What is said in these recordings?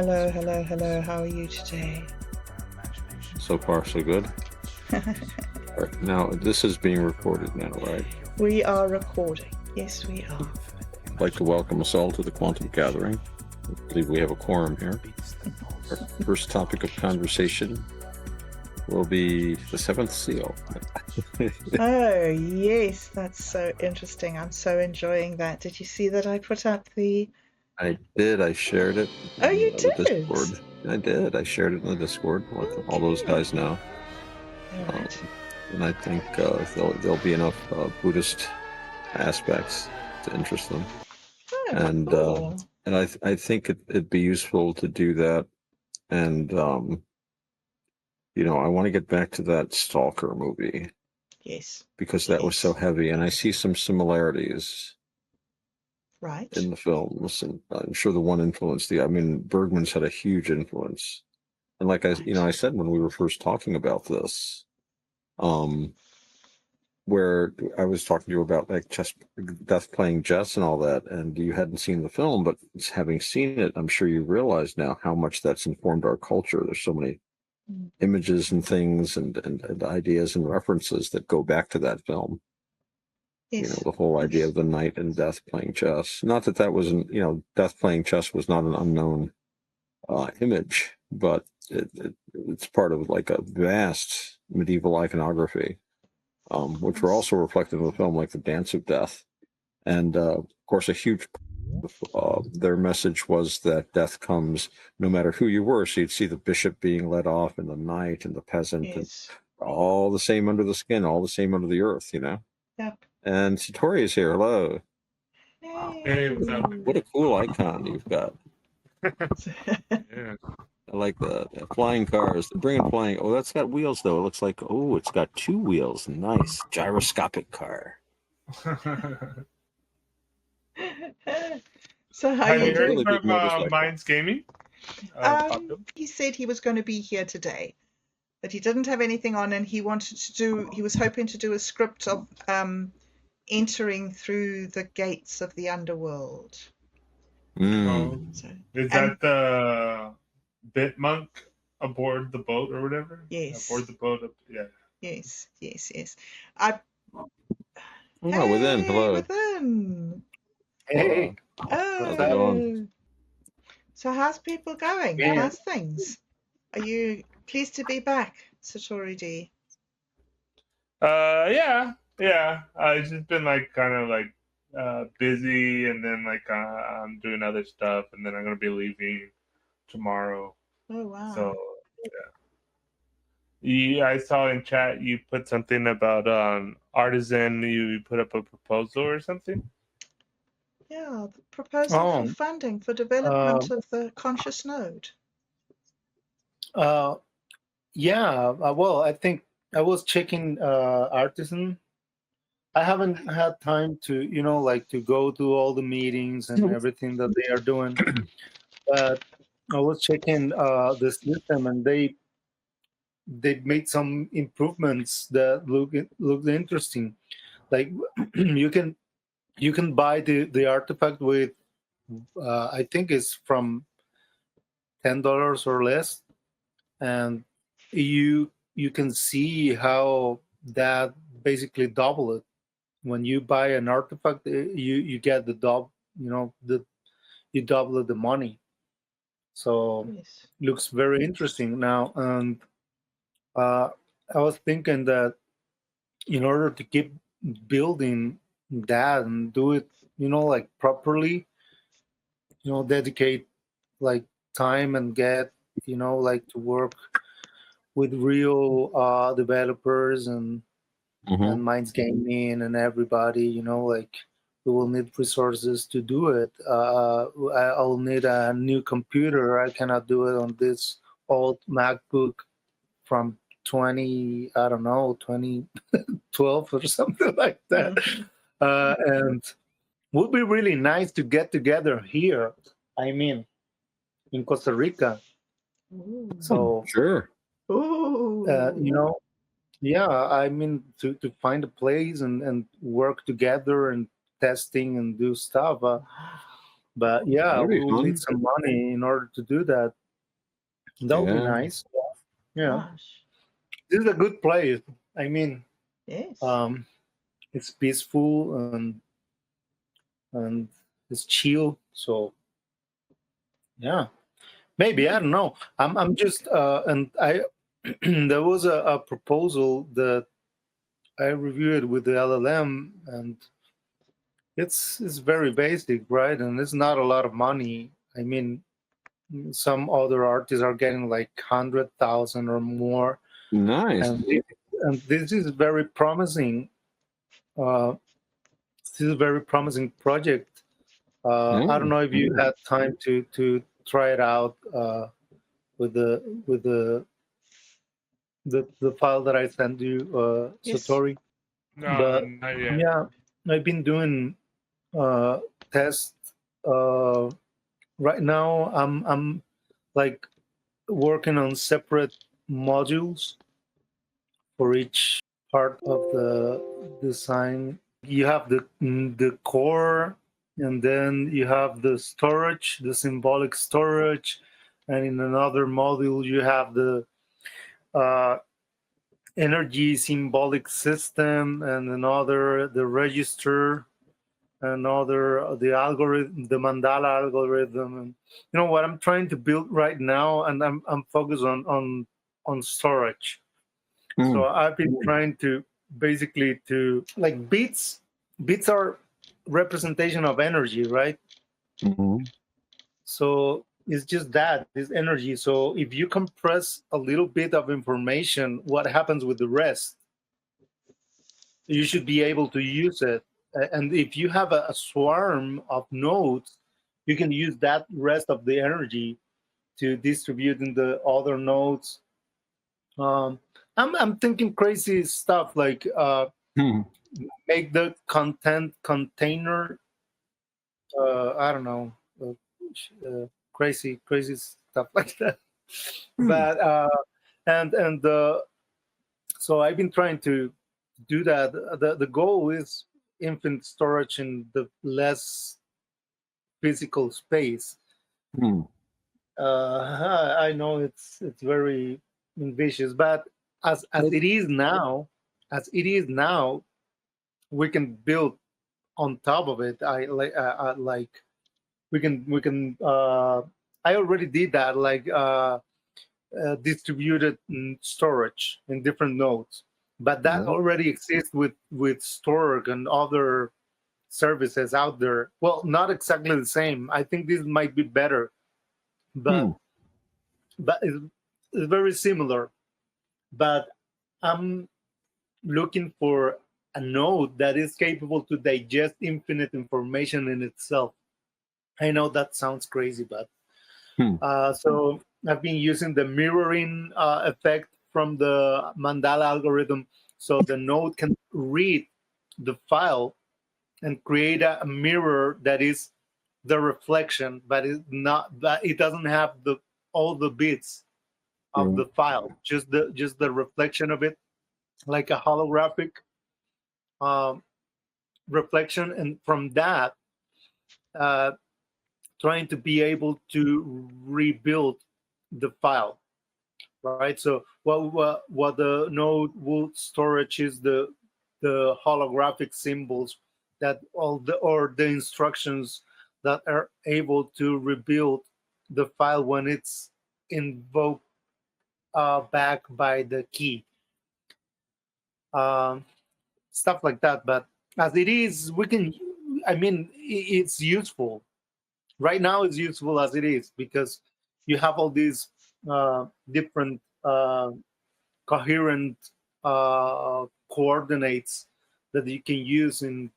Hello, hello, hello. How are you today? So far, so good. All right, now, this is being recorded now, right? We are recording. Yes, we are. I'd like to welcome us all to the Quantum Gathering. I believe we have a quorum here. Our first topic of conversation will be the seventh seal. Oh, yes, that's so interesting. I'm so enjoying that. Did you see that I put up the... I did. I shared it Oh, you in the did? Discord. I did. I shared it in the Discord. Let all those guys know. All right. And I think there'll be enough Buddhist aspects to interest them. Oh, And cool. and I think it'd be useful to do that. And I want to get back to that Stalker movie Yes. because that was so heavy, and I see some similarities Right. in the films, and I'm sure the one influenced the. I mean, Bergman's had a huge influence, and like I said when we were first talking about this, where I was talking to you about like Death playing chess and all that, and you hadn't seen the film, but having seen it, I'm sure you realize now how much that's informed our culture. There's so many images and things and ideas and references that go back to that film. Yes. The whole idea of the knight and Death playing chess. Not that wasn't, Death playing chess was not an unknown image, but it's part of like a vast medieval iconography, which were also reflected in the film, like the Dance of Death. And of course, a huge their message was that death comes no matter who you were. So you'd see the bishop being led off, and the knight, and the peasant, and all the same under the skin, all the same under the earth. Yep. And Satori is here. Hello. Hey, what's up? What a cool icon you've got. Yeah. I like that. Flying cars. They're bringing flying. Oh, that's got wheels though. It looks like it's got two wheels. Nice gyroscopic car. So how Have you you heard doing? from Minds Gaming? He said he was going to be here today, but he didn't have anything on, and he was hoping to do a script of entering through the gates of the underworld. Is that the Bitmonk aboard the boat or whatever? Yes. Aboard the boat. Yeah. Yes. Within. Hello. Within. Hey. How's it going? So how's people going? Yeah. How's things? Are you pleased to be back, Satori D? Yeah. I've just been busy, and then I'm doing other stuff, and then I'm gonna be leaving tomorrow. Oh wow. So yeah. I saw in chat you put something about Artisan. You put up a proposal or something. Yeah, the proposal for funding for development of the conscious node. Well, I think I was checking Artisan. I haven't had time to, to go to all the meetings and everything that they are doing. But I was checking the system, and they made some improvements that look interesting. Like you can buy the artifact with I think it's from $10 or less, and you can see how that basically double it. When you buy an artifact, you get the you double the money. So looks very interesting now. And I was thinking that in order to keep building that and do it, properly, dedicate time and get, to work with real developers and Minds Gaming and everybody, we will need resources to do it. I'll need a new computer. I cannot do it on this old MacBook from 2012 or something like that. And would be really nice to get together here. I mean, in Costa Rica. So sure. Yeah, I mean to find a place and work together and testing and do stuff. But yeah, That'd we be will fun. need some money in order to do that. That would be Yeah. nice. Yeah, Gosh. this is a good place. I mean, Yes. it's peaceful and it's chill. So yeah, maybe I don't know. I'm just and I there was a proposal that I reviewed with the LLM, and it's very basic, right? And it's not a lot of money. I mean, some other artists are getting like 100,000 or more, Nice. and this is very promising. Uh, this is a very promising project. I don't know if you had time to try it out with the file that I sent you, Yes. Satori. No, But not yet. yeah, I've been doing tests. Right now, I'm like working on separate modules for each part of the design. You have the core, and then you have the storage, the symbolic storage, and in another module you have the uh, energy symbolic system, and another the register, another the algorithm, the mandala algorithm. And you know what I'm trying to build right now, and I'm focused on storage. So I've been trying to basically to like bits are representation of energy, right? Mm-hmm. So it's just that it's energy. So if you compress a little bit of information, what happens with the rest? You should be able to use it. And if you have a swarm of nodes, you can use that rest of the energy to distribute in the other nodes. I'm thinking crazy stuff like make the content container. I don't know, crazy stuff like that. But and so I've been trying to do that. The goal is infinite storage in the less physical space. I know it's very ambitious, but as it is now, we can build on top of it. I like we can. I already did that, like distributed storage in different nodes, but that already exists with Storg and other services out there. Well, not exactly the same. I think this might be better, but it's very similar. But I'm looking for a node that is capable to digest infinite information in itself. I know that sounds crazy, but so I've been using the mirroring effect from the mandala algorithm, so the node can read the file and create a mirror that is the reflection, but it's not. But it doesn't have all the bits of the file, just the reflection of it, like a holographic reflection, and from that, trying to be able to rebuild the file, right? So what the node would storage is the holographic symbols that the instructions that are able to rebuild the file when it's invoked back by the key. Stuff like that. But as it is, we can, I mean, it's useful. Right now it's useful as it is because you have all these different coherent coordinates that you can use in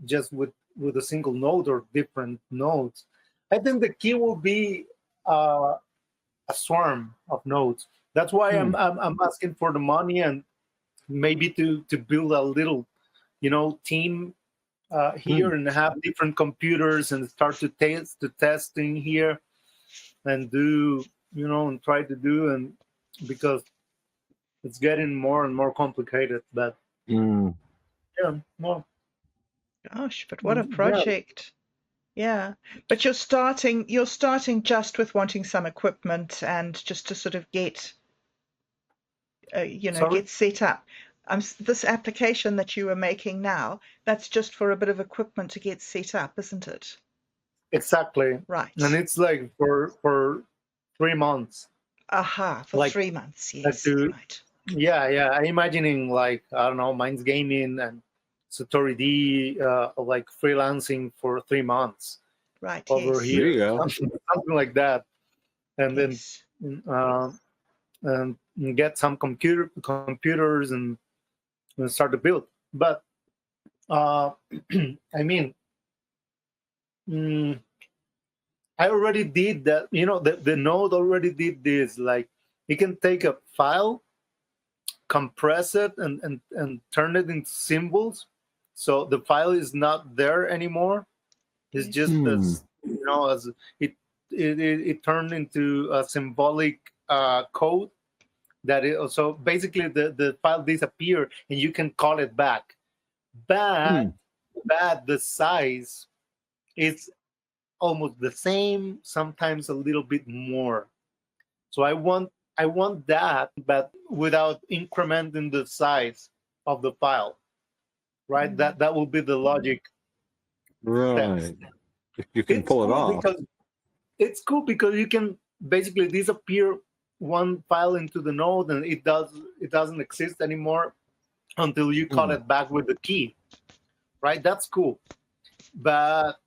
just with a single node or different nodes. I think the key will be a swarm of nodes. That's why I'm asking for the money and maybe to build a little, team here and have different computers and start to testing here and do, and try to do, and because it's getting more and more complicated. But yeah, well, Gosh, but what a yeah, project. Yeah, but you're starting just with wanting some equipment and just to sort of get Sorry. get set up. This application that you are making now, that's just for a bit of equipment to get set up, isn't it? Exactly. Right. And it's like for 3 months. Aha, for Like 3 months, like yes. to Right. yeah. I'm imagining like I don't know, Minds Gaming and Satori D like freelancing for 3 months Right, over yes. There you here, go. something like that, and then Yes. and get some computers and start to build. But I mean, I already did that. You know, the node already did this. Like, it can take a file, compress it, and turn it into symbols. So the file is not there anymore. It's Yes. just as as it turned into a symbolic code that it so basically the file disappear and you can call it back. But the size is almost the same, sometimes a little bit more. So I want that, but without incrementing the size of the file, right? That will be the logic steps. Right. If you can pull it off. It's cool because you can basically disappear one file into the node and it doesn't exist anymore until you call it back with the key, right? That's cool. But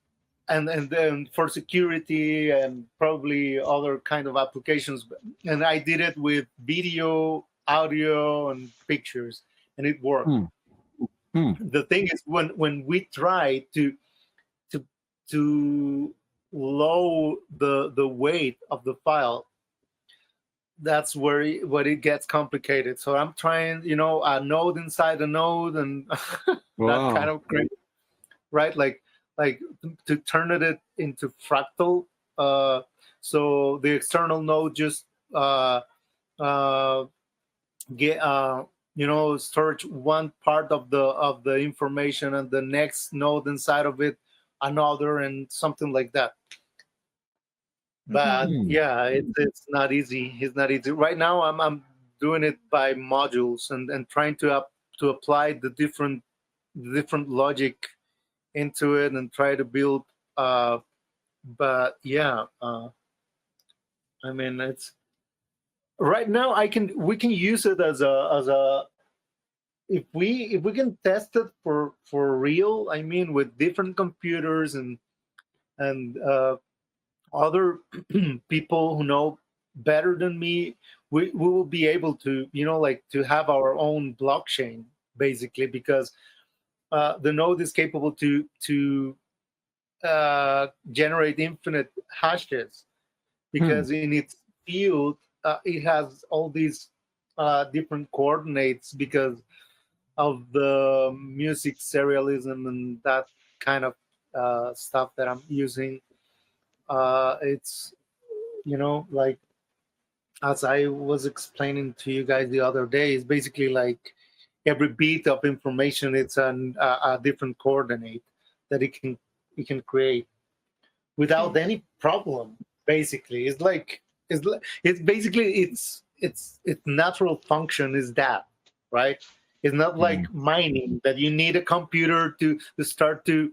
and then for security and probably other kind of applications, and I did it with video, audio, and pictures, and it worked. The thing is, when we try to low the weight of the file, that's where it gets complicated. So I'm trying, a node inside a node, and that kind of crazy, right? Like to turn it into fractal. So the external node just get storage one part of the information, and the next node inside of it another, and something like that. But yeah, it's not easy. It's not easy right now. I'm doing it by modules and trying to apply the different logic into it and try to build. But yeah, I mean, it's right now. We can use it as a if we can test it for real. I mean, with different computers and other people who know better than me, we will be able to like to have our own blockchain basically, because the node is capable to generate infinite hashes, because in its field it has all these different coordinates because of the music serialism and that kind of stuff that I'm using. It's like, as I was explaining to you guys the other day, is basically like every bit of information, it's a different coordinate that it can create without any problem. Basically, it's basically its natural function is that, right? It's not like mining that you need a computer to start to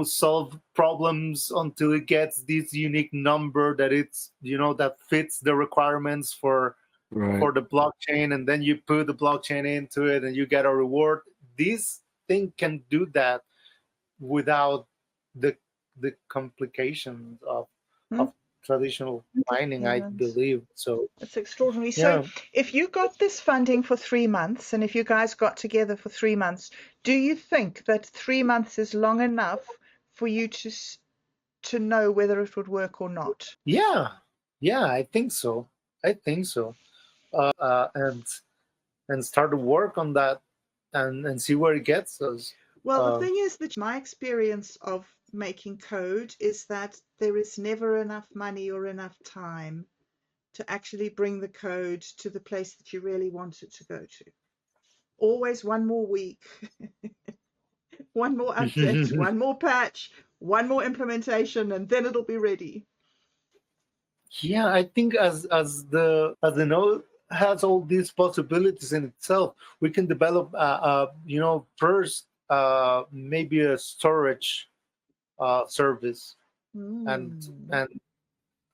solve problems until it gets this unique number that it's that fits the requirements for the blockchain, and then you put the blockchain into it and you get a reward. This thing can do that without the complications of traditional mining, I believe. So it's extraordinary. yeah. So if you got this funding for 3 months, and if you guys got together for 3 months, do you think that 3 months is long enough for you to know whether it would work or not? Yeah, I think so. And start to work on that and see where it gets us. Well, the thing is that my experience of making code is that there is never enough money or enough time to actually bring the code to the place that you really want it to go to. Always one more week, one more update, one more patch, one more implementation, and then it'll be ready. Yeah, I think as the node has all these possibilities in itself, we can develop first maybe a storage service, and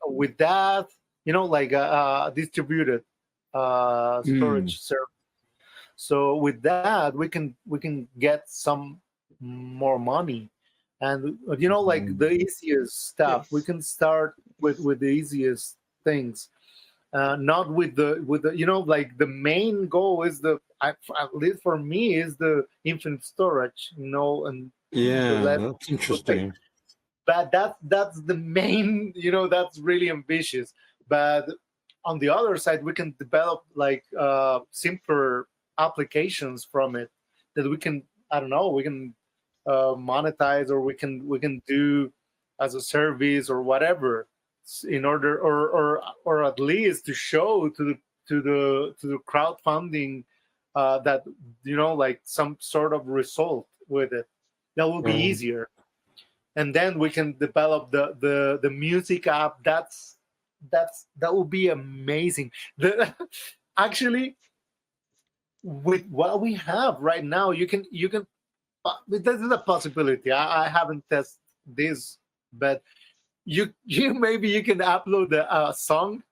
with that, like a distributed storage service. So with that, we can get some more money, and like the easiest stuff. We can start with the easiest things, not with the like the main goal is at least for me is the infinite storage, and that's interesting. but that's the main, that's really ambitious. But on the other side, we can develop like simpler applications from it that we can, I don't know, we can monetize, or we can do as a service or whatever, in order or at least to show to the crowdfunding that like some sort of result with it. That will be easier. And then we can develop the music app. That will be amazing. Actually, with what we have right now, you can this is a possibility. I haven't tested this, but you maybe you can upload a song,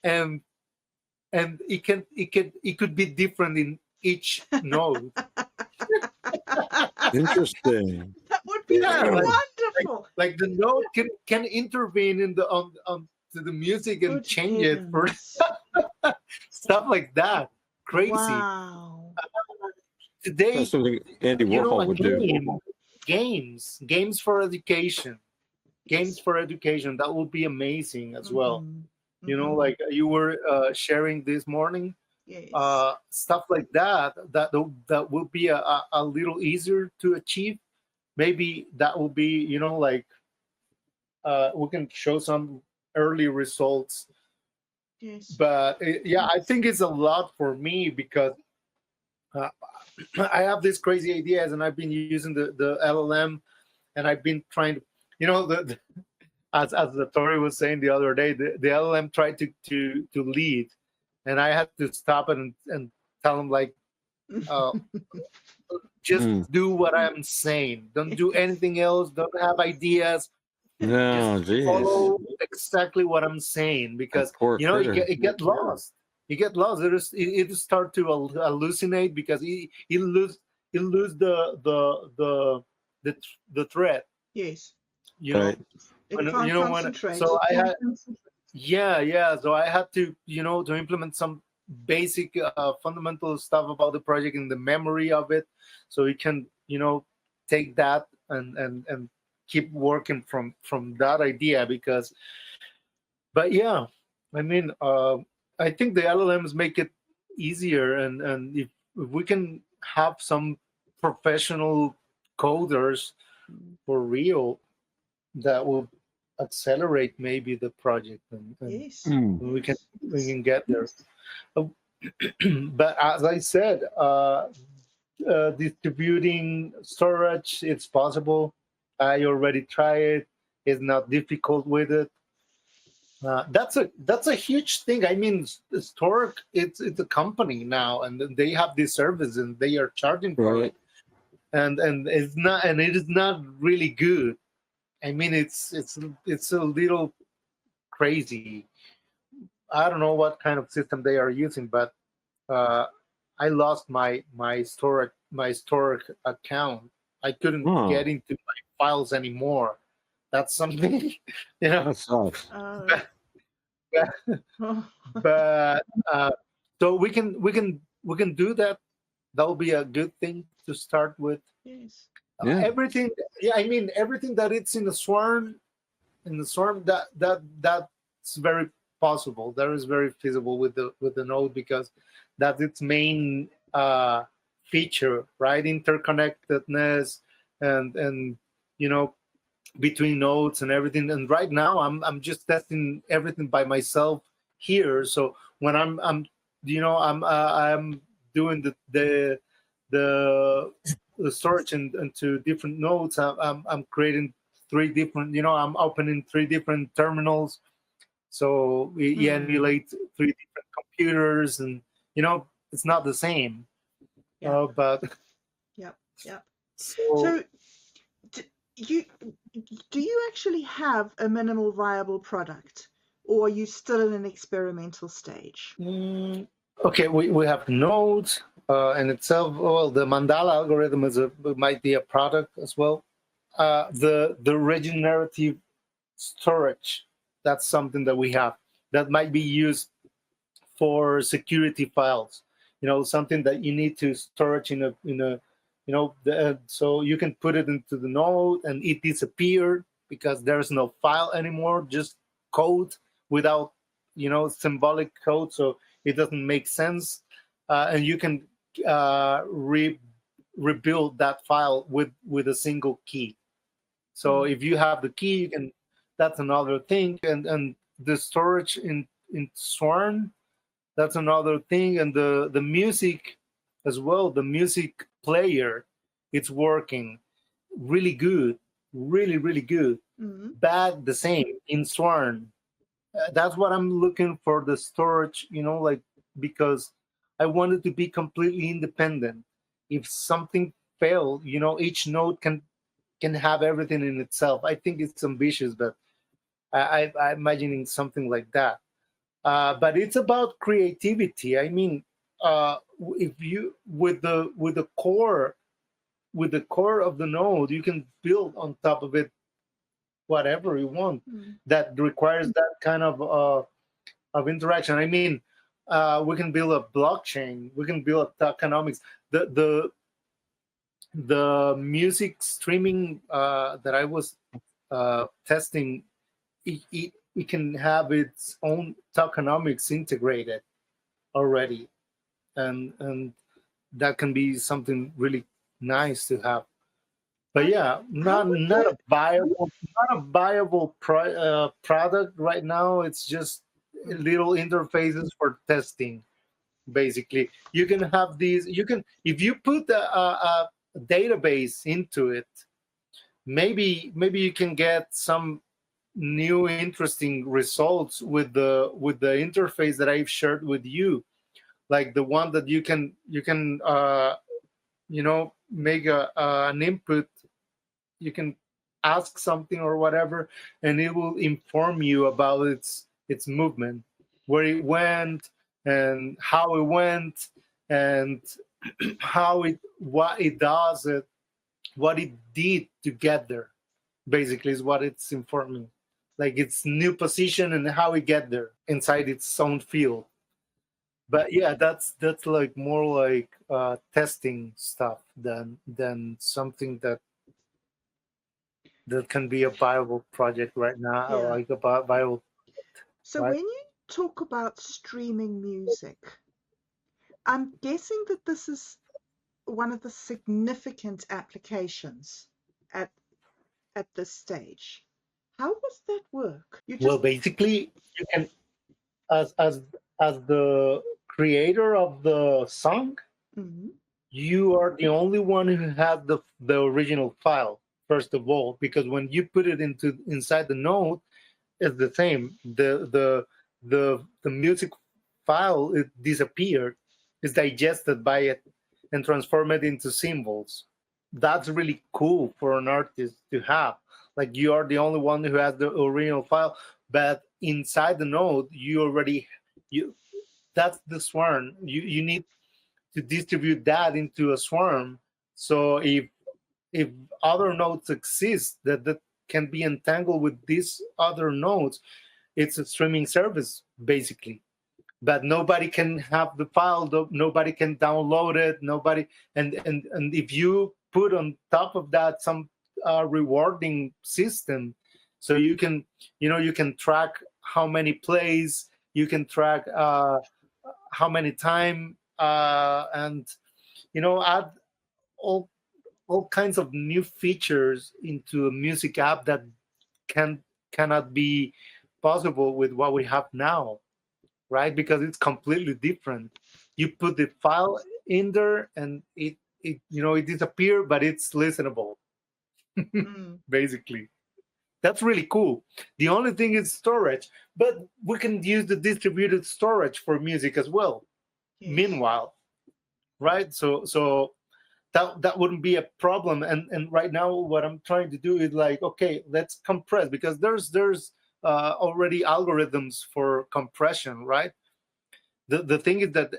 and it could be different in each node. Interesting. That would be wonderful. Like the node can intervene in the on to the music and change it for stuff like that. Crazy. Wow. Today, that's something Andy Warhol would do. Games for education. Games for education. That would be amazing as well. Like you were sharing this morning. Yes. Stuff like that will be a little easier to achieve. Maybe that will be, like we can show some early results. Yes. But I think it's a lot for me, because I have these crazy ideas, and I've been using the LLM, and I've been trying to, as the Tori was saying the other day, the LLM tried to lead, and I had to stop it and tell him, like, just do what I'm saying. Don't do anything else. Don't have ideas. No, just follow exactly what I'm saying, because it get lost. You get lost. It start to hallucinate, because he lose the thread. Yes. It can't concentrate. So I had So I had to to implement some basic fundamental stuff about the project in the memory of it, so it can take that and keep working from that idea. But I mean, I think the LLMs make it easier, and if we can have some professional coders for real, that will accelerate maybe the project, and yes. we can get there. But as I said, distributing storage, it's possible. I already tried it. It's not difficult with it. That's a huge thing. I mean, Stork, it's a company now, and they have this service, and they are charging for it. And it is not really good. I mean, it's a little crazy. I don't know what kind of system they are using, but I lost my Stork account. I couldn't get into my files anymore. That's something, That sucks. But so we can do that. That will be a good thing to start with. Yes. Everything. Yeah, I mean, everything that it's in the swarm, that's very possible. That is very feasible with the node, because that's its main feature, right? Interconnectedness and between nodes and everything. And right now I'm just testing everything by myself here. So when I'm doing the storage into different nodes, I'm creating 3 different, I'm opening 3 different terminals. So you emulate 3 different computers, and it's not the same. Yeah. But Yep. so do you actually have a minimal viable product, or are you still in an experimental stage? Okay, we have nodes in itself. Well, the mandala algorithm might be a product as well. The regenerative storage, that's something that we have that might be used for security files. Something that you need to storage in a so you can put it into the node and it disappeared because there's no file anymore, just code without symbolic code, so it doesn't make sense. And you can rebuild that file with a single key. So if you have the key, you can. That's another thing, and the storage in Swarm, that's another thing, and the music as well. The music player, it's working really good, really good. Bad the same in Swarm. That's what I'm looking for, the storage. Because I want it to be completely independent. If something failed, each node can have everything in itself. I think it's ambitious, but I'm imagining something like that. But it's about creativity. I mean, if you with the core of the node, you can build on top of it whatever you want. That requires that kind of interaction. I mean, we can build a blockchain. We can build a tokenomics. The music streaming that I was testing, it can have its own tokenomics integrated already, and that can be something really nice to have. But yeah, not a viable product right now. It's just little interfaces for testing. Basically, you can have these. If you put a database into it, maybe you can get some new interesting results with the interface that I've shared with you, like the one that you can make an input. You can ask something or whatever, and it will inform you about its movement, where it went and how it went, and what it does, what it did to get there. Basically, is what it's informing, like its new position and how it get there inside its own field. But yeah, that's like more like testing stuff than something that can be a viable project right now, or like a viable. So right? when you talk about streaming music, I'm guessing that this is one of the significant applications at this stage. How does that work? Well, basically, you can, as the creator of the song, you are the only one who has the original file, first of all, because when you put it inside the node, it's the same. The music file, it disappeared, is digested by it and transformed it into symbols. That's really cool for an artist to have. Like, you are the only one who has the original file, but inside the node, that's the swarm. You need to distribute that into a swarm. So if other nodes exist that can be entangled with these other nodes, it's a streaming service basically. But nobody can have the file, nobody can download it, nobody. And if you put on top of that some rewarding system, so you can track how many plays, you can track how many time, and add all kinds of new features into a music app that cannot be possible with what we have now, right? Because it's completely different. You put the file in there and it disappears, but it's listenable. Basically. That's really cool. The only thing is storage, but we can use the distributed storage for music as well. Yes. Meanwhile, right? So that wouldn't be a problem. And right now, what I'm trying to do is like, okay, let's compress, because there's already algorithms for compression, right? The thing is that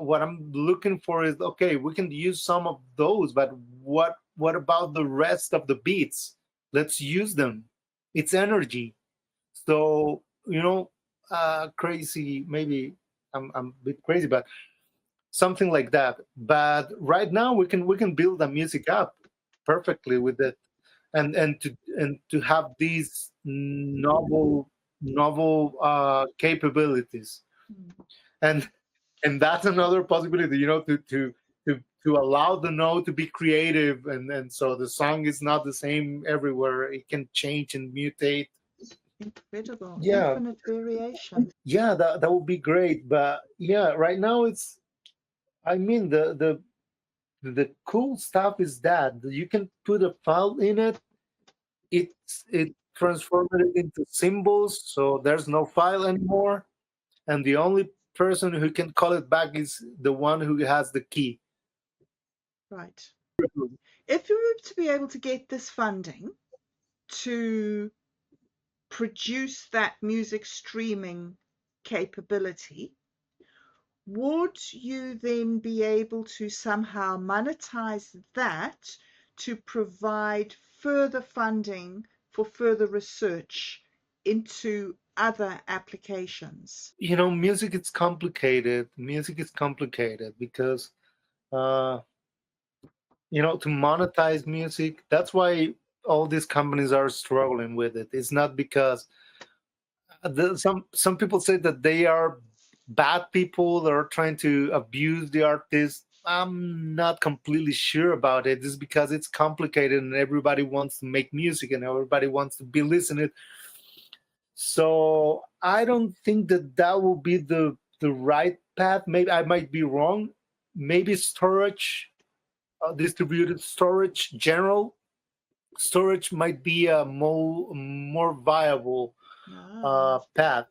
what I'm looking for is, okay, we can use some of those, but what about the rest of the beats? Let's use them. It's energy. So, crazy, maybe I'm a bit crazy, but something like that. But right now we can build a music app perfectly with it, and to have these novel capabilities. And that's another possibility, to allow the node to be creative, and so the song is not the same everywhere. It can change and mutate. Incredible. Yeah. Infinite variation. Yeah, that would be great. But yeah, right now it's, I mean, the cool stuff is that you can put a file in it. It transforms it into symbols, so there's no file anymore, and the only person who can call it back is the one who has the key. Right. If you were to be able to get this funding to produce that music streaming capability, would you then be able to somehow monetize that to provide further funding for further research into other applications? Music is complicated. Music is complicated because, to monetize music, that's why all these companies are struggling with it. It's not because some people say that they are bad people that are trying to abuse the artist. I'm not completely sure about it. It's because it's complicated and everybody wants to make music and everybody wants to be listening. So I don't think that will be the right path. Maybe I might be wrong. Maybe storage, distributed storage, general storage might be a more viable path,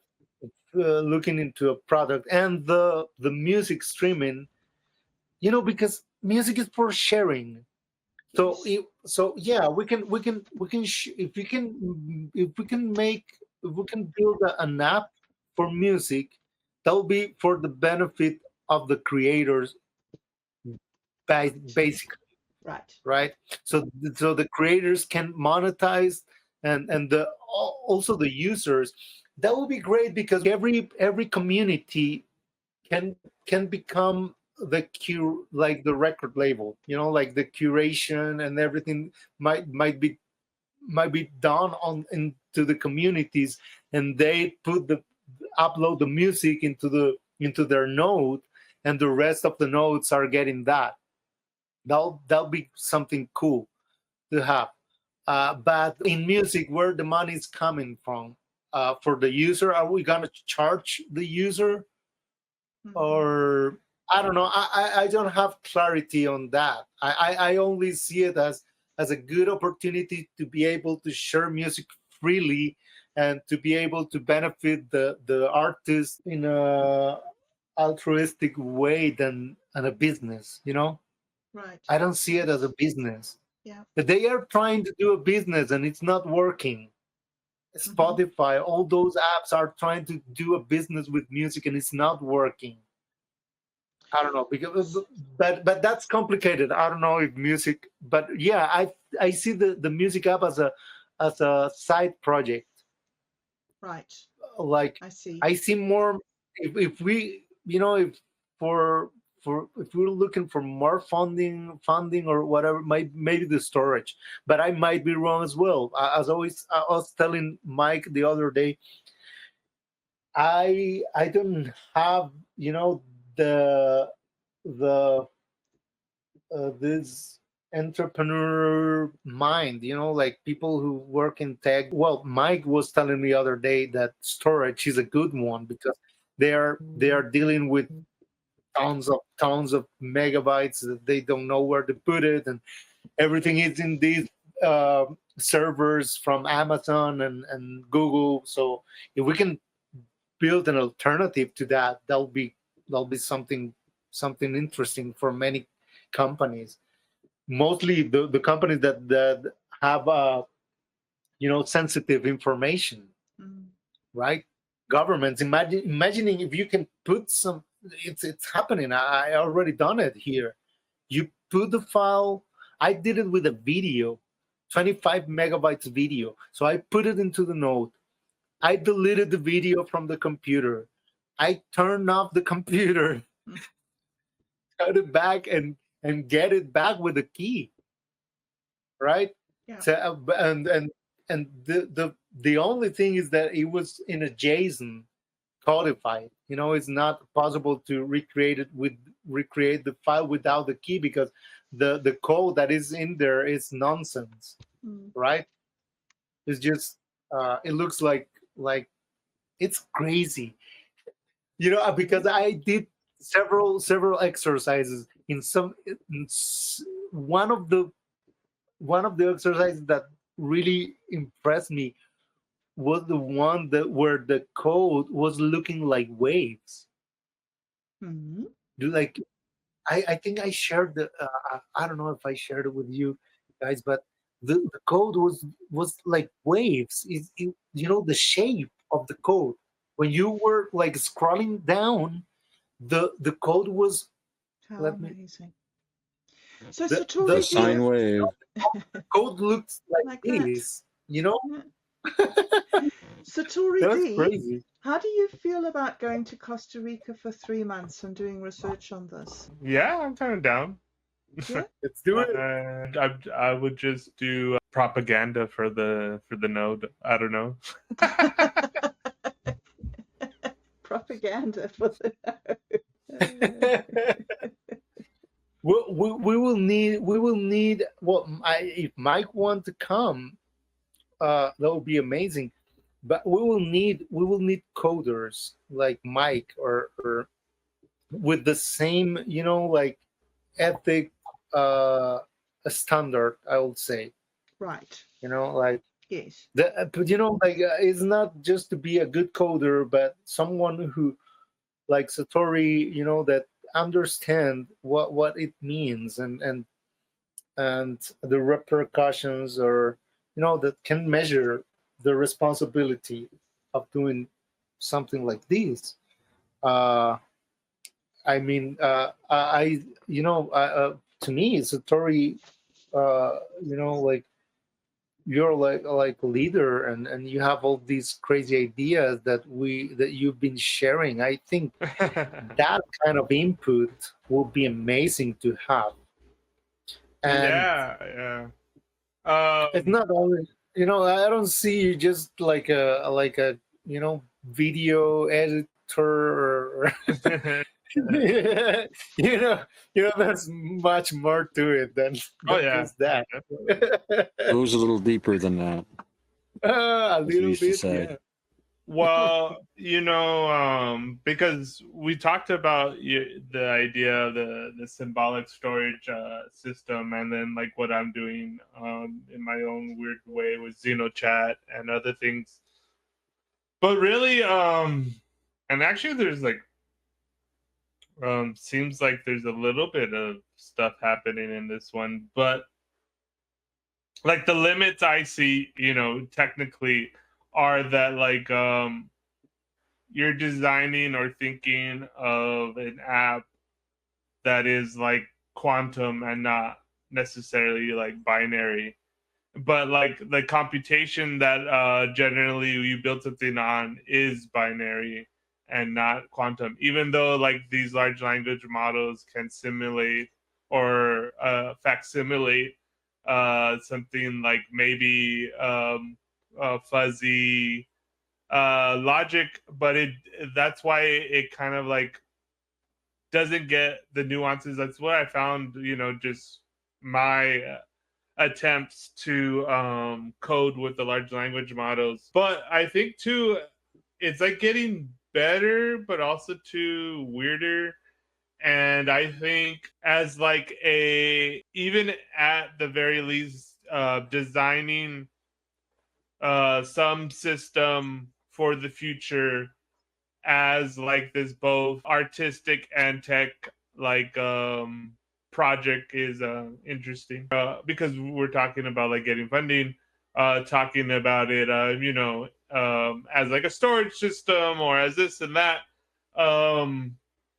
looking into a product. And the music streaming, because music is for sharing. So yeah, we can if we can build an app for music, that will be for the benefit of the creators, basically. Right. So the creators can monetize, and also the users. That will be great, because every community can become like the record label, like the curation and everything might be done into the communities, and they upload the music into their node, and the rest of the nodes are getting that. That'll be something cool to have. But in music, where the money is coming from, for the user, are we gonna charge the user? Or I don't know. I don't have clarity on that. I only see it as a good opportunity to be able to share music freely, and to be able to benefit the artist in a altruistic way than a business. Right. I don't see it as a business. Yeah. But they are trying to do a business and it's not working. Spotify, all those apps are trying to do a business with music and it's not working. I don't know, because but that's complicated. I don't know if music, but yeah, I see the music app as a side project. Right. Like I see more if we if for if we're looking for more funding or whatever, maybe the storage, but I might be wrong as well. As always, I was telling Mike the other day, I don't have the this entrepreneur mind, like people who work in tech. Well, Mike was telling me the other day that storage is a good one, because they are dealing with tons of megabytes that they don't know where to put it, and everything is in these servers from Amazon and Google. So if we can build an alternative to that, that'll be something interesting for many companies. Mostly the companies that have sensitive information, right? Governments. Imagining if you can put some. It's happening. I already done it here. You put the file. I did it with a video, 25 megabytes video. So I put it into the node. I deleted the video from the computer. I turned off the computer, cut it back, and get it back with a key. Right? Yeah. So, and the only thing is that it was in a JSON codified. It's not possible to recreate the file without the key, because the code that is in there is nonsense, right? It's just it looks like it's crazy, because I did several exercises. One of the exercises that really impressed me was the one where the code was looking like waves. Like, I think I shared I don't know if I shared it with you guys, but the code was like waves. The shape of the code. When you were like scrolling down, the code was. Amazing. So the sine wave. The code looks like this, Yeah. Satori That's D, crazy. how do you feel about going to Costa Rica for 3 months and doing research on this? Yeah, I'm kind of down. Yeah? Let's do it. I would just do propaganda for the node. I don't know. Propaganda for the we will need. Well, if Mike wants to come, that would be amazing. But we will need coders like Mike or with the same like ethic standard, I would say. Right. Like yes. But it's not just to be a good coder, but someone who like Satori, that understand what it means and the repercussions, or that can measure the responsibility of doing something like this. I mean, to me, Satori, like you're like a leader, and you have all these crazy ideas that you've been sharing. I think that kind of input will be amazing to have. And yeah. it's not only, I don't see you just like a video editor or there's much more to it than just that. It was a little deeper than that. A little bit, yeah. Well, because we talked about the idea of the symbolic storage system, and then like what I'm doing in my own weird way with XenoChat and other things. But really, and actually there's like, seems like there's a little bit of stuff happening in this one, but like the limits I see, technically are that like you're designing or thinking of an app that is like quantum and not necessarily like binary, but like the computation that generally you build something on is binary and not quantum, even though like these large language models can simulate or facsimilate something like maybe fuzzy logic, but that's why it kind of like doesn't get the nuances. That's what I found, just my attempts to code with the large language models. But I think too, it's like getting better, but also too weirder. And I think as like even at the very least, designing some system for the future as like this both artistic and tech like project is interesting because we're talking about like getting funding, talking about it as like a storage system or as this and that,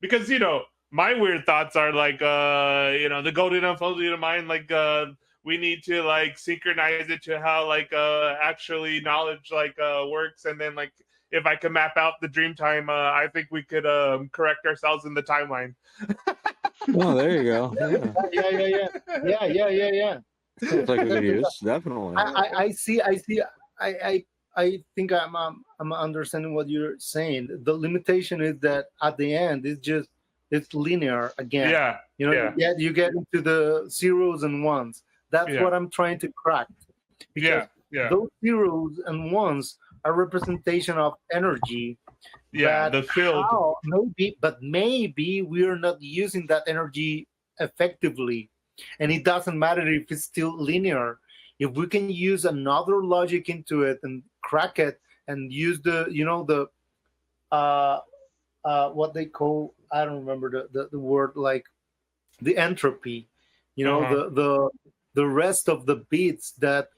because my weird thoughts are like the golden unfolded mind, like we need to like synchronize it to how like actually knowledge like works, and then like if I could map out the dream time, I think we could correct ourselves in the timeline. Oh, there you go. Yeah. Sounds like a good use, definitely. I see. I think I'm understanding what you're saying. The limitation is that at the end, it's linear again. Yeah. You get into the zeros and ones. That's what I'm trying to crack. Because those zeros and ones are representation of energy. Yeah, the field. Maybe we are not using that energy effectively, and it doesn't matter if it's still linear. If we can use another logic into it and crack it and use the what they call, I don't remember the word, like the entropy, the rest of the bits that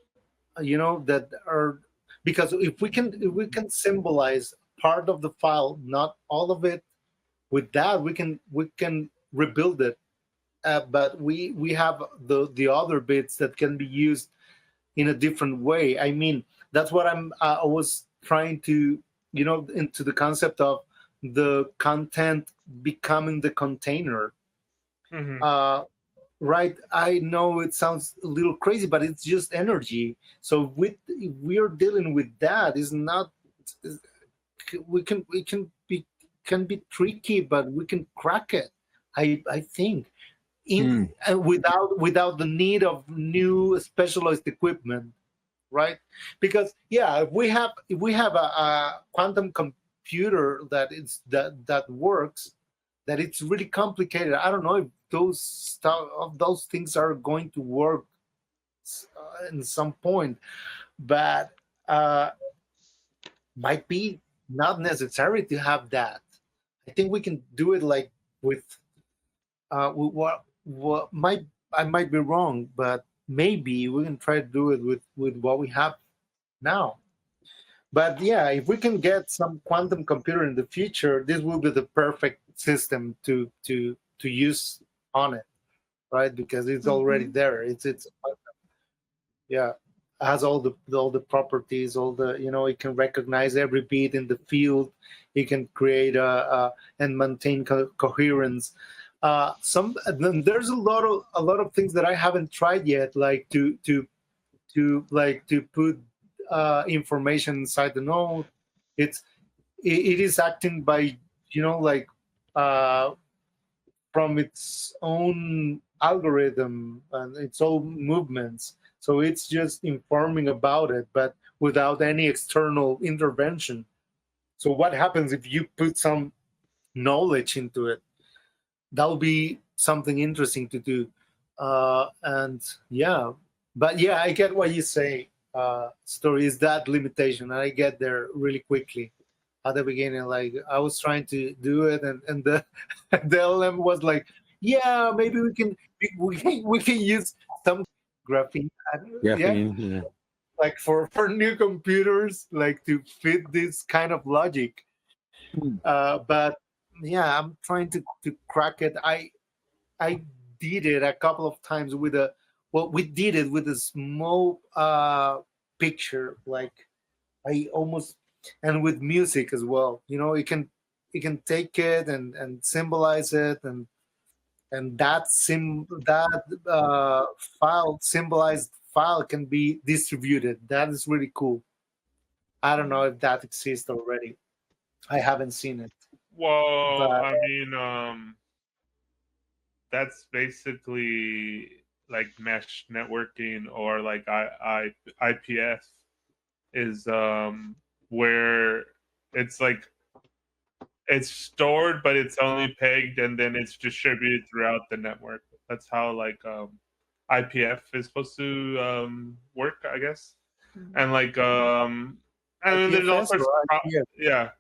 that are, because if we can symbolize part of the file, not all of it, with that we can rebuild it, but we have the other bits that can be used in a different way. I mean, that's what I was trying to into the concept of the content becoming the container. Mm-hmm. Right, I know it sounds a little crazy, but it's just energy. So if we are dealing with that, is not, we can be tricky, but we can crack it. I think without the need of new specialized equipment, right? Because if we have a quantum computer that works, that it's really complicated. I don't know if those things are going to work in some point, but might be not necessary to have that. I think we can do it like with what I might be wrong, but maybe we can try to do it with what we have now. But if we can get some quantum computer in the future, this will be the perfect system to use on it, right? Because it's already there. It's has all the properties, all the it can recognize every bit in the field. It can create and maintain coherence. There's a lot of things that I haven't tried yet, like to put information inside the node. It is acting by from its own algorithm and its own movements. So it's just informing about it, but without any external intervention. So what happens if you put some knowledge into it? That'll be something interesting to do. But I get what you say. Story is that limitation, and I get there really quickly. At the beginning, like I was trying to do it, and the the LM was like, "Yeah, maybe we can use some graphene, like for new computers, like to fit this kind of logic." But I'm trying to crack it. I did it a couple of times we did it with a small picture, like and with music as well. You can take it and symbolize it, and that symbolized file can be distributed. That is really cool. I don't know if that exists already. I haven't seen it. Well, I mean, that's basically like mesh networking, or like IPS is where it's like it's stored, but it's only pegged, and then it's distributed throughout the network. That's how like IPF is supposed to work, I guess. Mm. And like and there's all IPFS sorts or of IPF? yeah.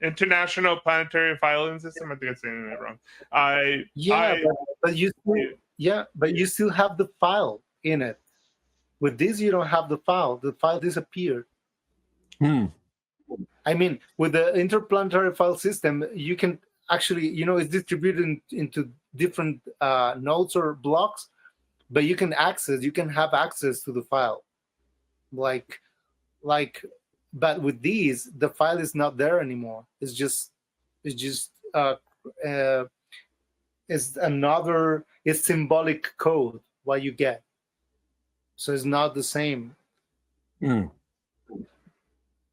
International Planetary Filing System. I think I'm saying it wrong. Yeah, but you still, but you still have the file in it. With this, you don't have the file. The file disappeared. Hmm. I mean, with the interplanetary file system, you can actually, it's distributed into different nodes or blocks, but you can have access to the file. Like, but with these, the file is not there anymore. It's just it's symbolic code what you get. So it's not the same. Hmm.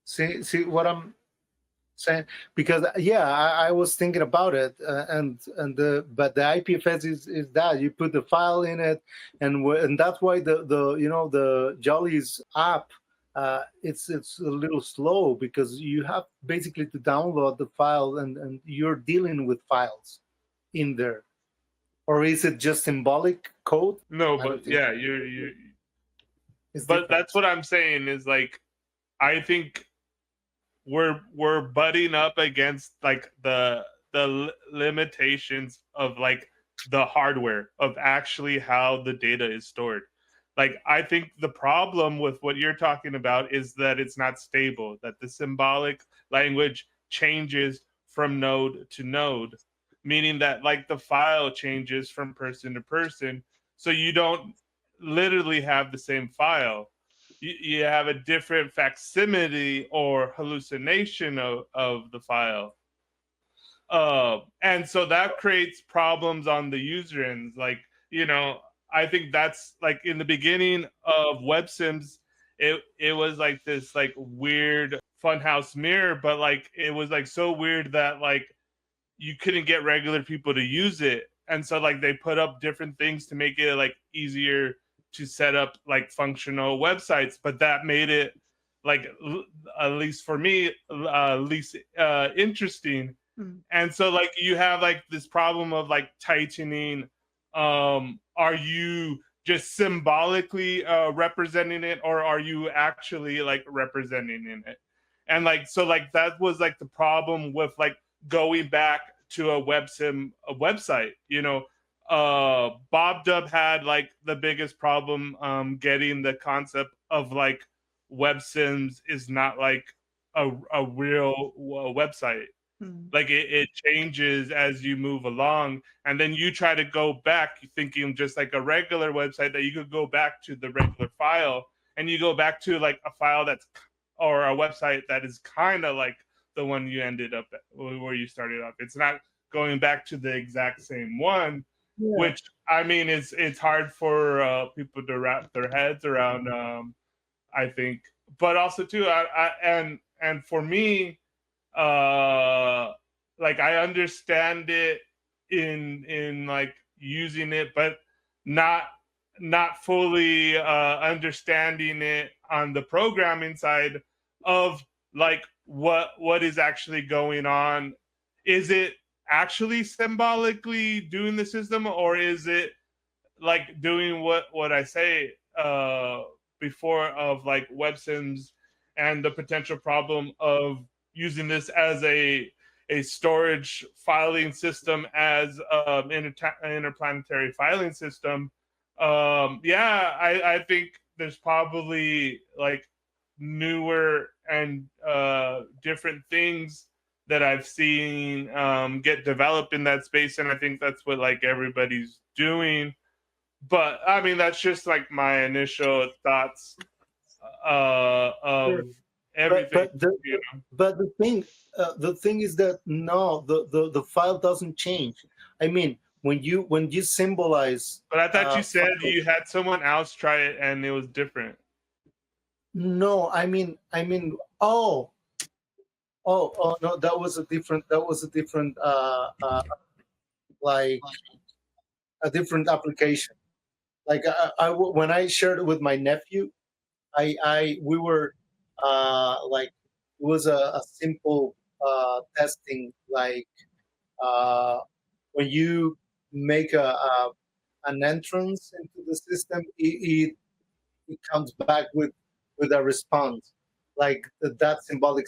See what I'm saying? Because I was thinking about it, but the IPFS is that you put the file in it, and that's why the Jolly's app, it's a little slow because you have basically to download the file and you're dealing with files in there. Or is it just symbolic code? No, I don't but think yeah, it's but different. that's what I'm saying is like, I think we're butting up against like the limitations of like the hardware of actually how the data is stored. Like, I think the problem with what you're talking about is that it's not stable, that the symbolic language changes from node to node, meaning that like the file changes from person to person. So you don't literally have the same file. You have a different facsimile or hallucination of the file. And so that creates problems on the user end. Like, I think that's like in the beginning of WebSims, it was like this like weird funhouse mirror, but like it was like so weird that like you couldn't get regular people to use it. And so like they put up different things to make it like easier to set up like functional websites, but that made it like at least for me least interesting. And so like you have like this problem of like tightening, are you just symbolically representing it, or are you actually like representing in it? And like so like that was like the problem with going back to a website. Bobdub had like the biggest problem getting the concept of like WebSims is not like a real website. Like it changes as you move along, and then you try to go back thinking just like a regular website that you could go back to the regular file, and you go back to like a file or a website that is kind of like the one you ended up at, where you started off. It's not going back to the exact same one, which I mean it's hard for people to wrap their heads around. I think, but also too, and for me, like I understand it in like using it, but not fully understanding it on the programming side of like what is actually going on. Is it actually symbolically doing the system, or is it like doing what I say before of like WebSims and the potential problem of using this as a storage filing system, as interplanetary filing system. I think there's probably like newer and different things that I've seen get developed in that space, and I think that's what like everybody's doing. But I mean, that's just like my initial thoughts of everything. But the thing is that no, the file doesn't change. I mean, when you symbolize. But I thought you said you had someone else try it and it was different. No, I mean, oh no, that was a different like a different application. Like when I shared it with my nephew, we were like it was a simple testing, like when you make an entrance into the system, it comes back with a response, like that symbolic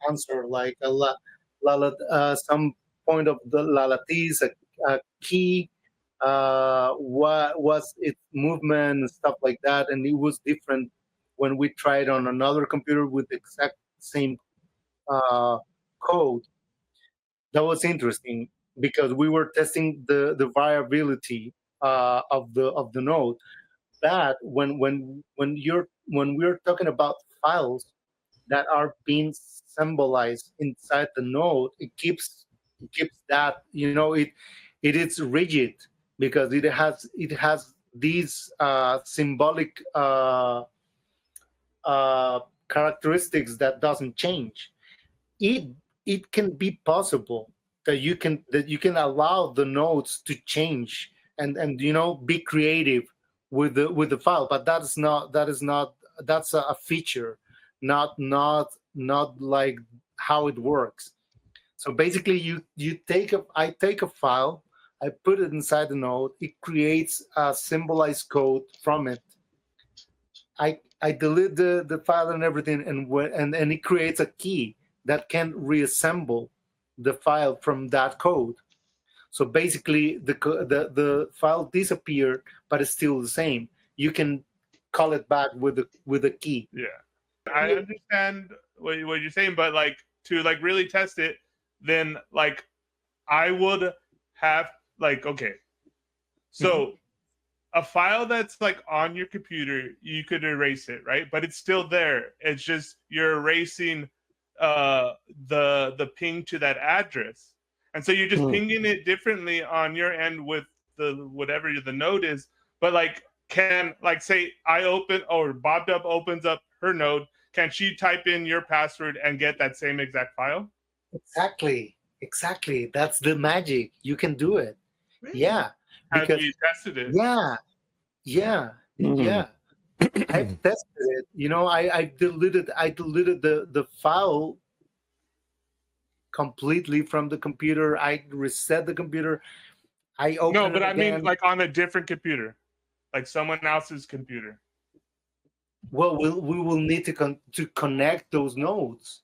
answer, like some point of the la latis, a key, what was its movement and stuff like that, and it was different when we tried on another computer with the exact same code. That was interesting because we were testing the viability of the node. That when we're talking about files that are being symbolized inside the node, it keeps that, it is rigid because it has these symbolic characteristics that doesn't change. It can be possible that you can allow the nodes to change and be creative with the file, but that's a feature, not like how it works. So basically, I take a file, I put it inside the node, it creates a symbolized code from it. I delete the file and everything, and it creates a key that can reassemble the file from that code. So basically, the file disappeared, but it's still the same. You can call it back with a key. Yeah, I understand what you're saying, but like to like really test it, then like I would have like, okay, so a file that's like on your computer, you could erase it, right? But it's still there. It's just you're erasing the ping to that address, and so you're just pinging it differently on your end with the whatever the node is. But like, can like say I open or bobdub opens up her node, can she type in your password and get that same exact file? Exactly. That's the magic. You can do it. Really? Yeah. Have you tested it? Yeah. I've tested it. I deleted the file completely from the computer. I reset the computer. I opened No, but it I again. mean like on a different computer, like someone else's computer. Well, we will need to connect those nodes.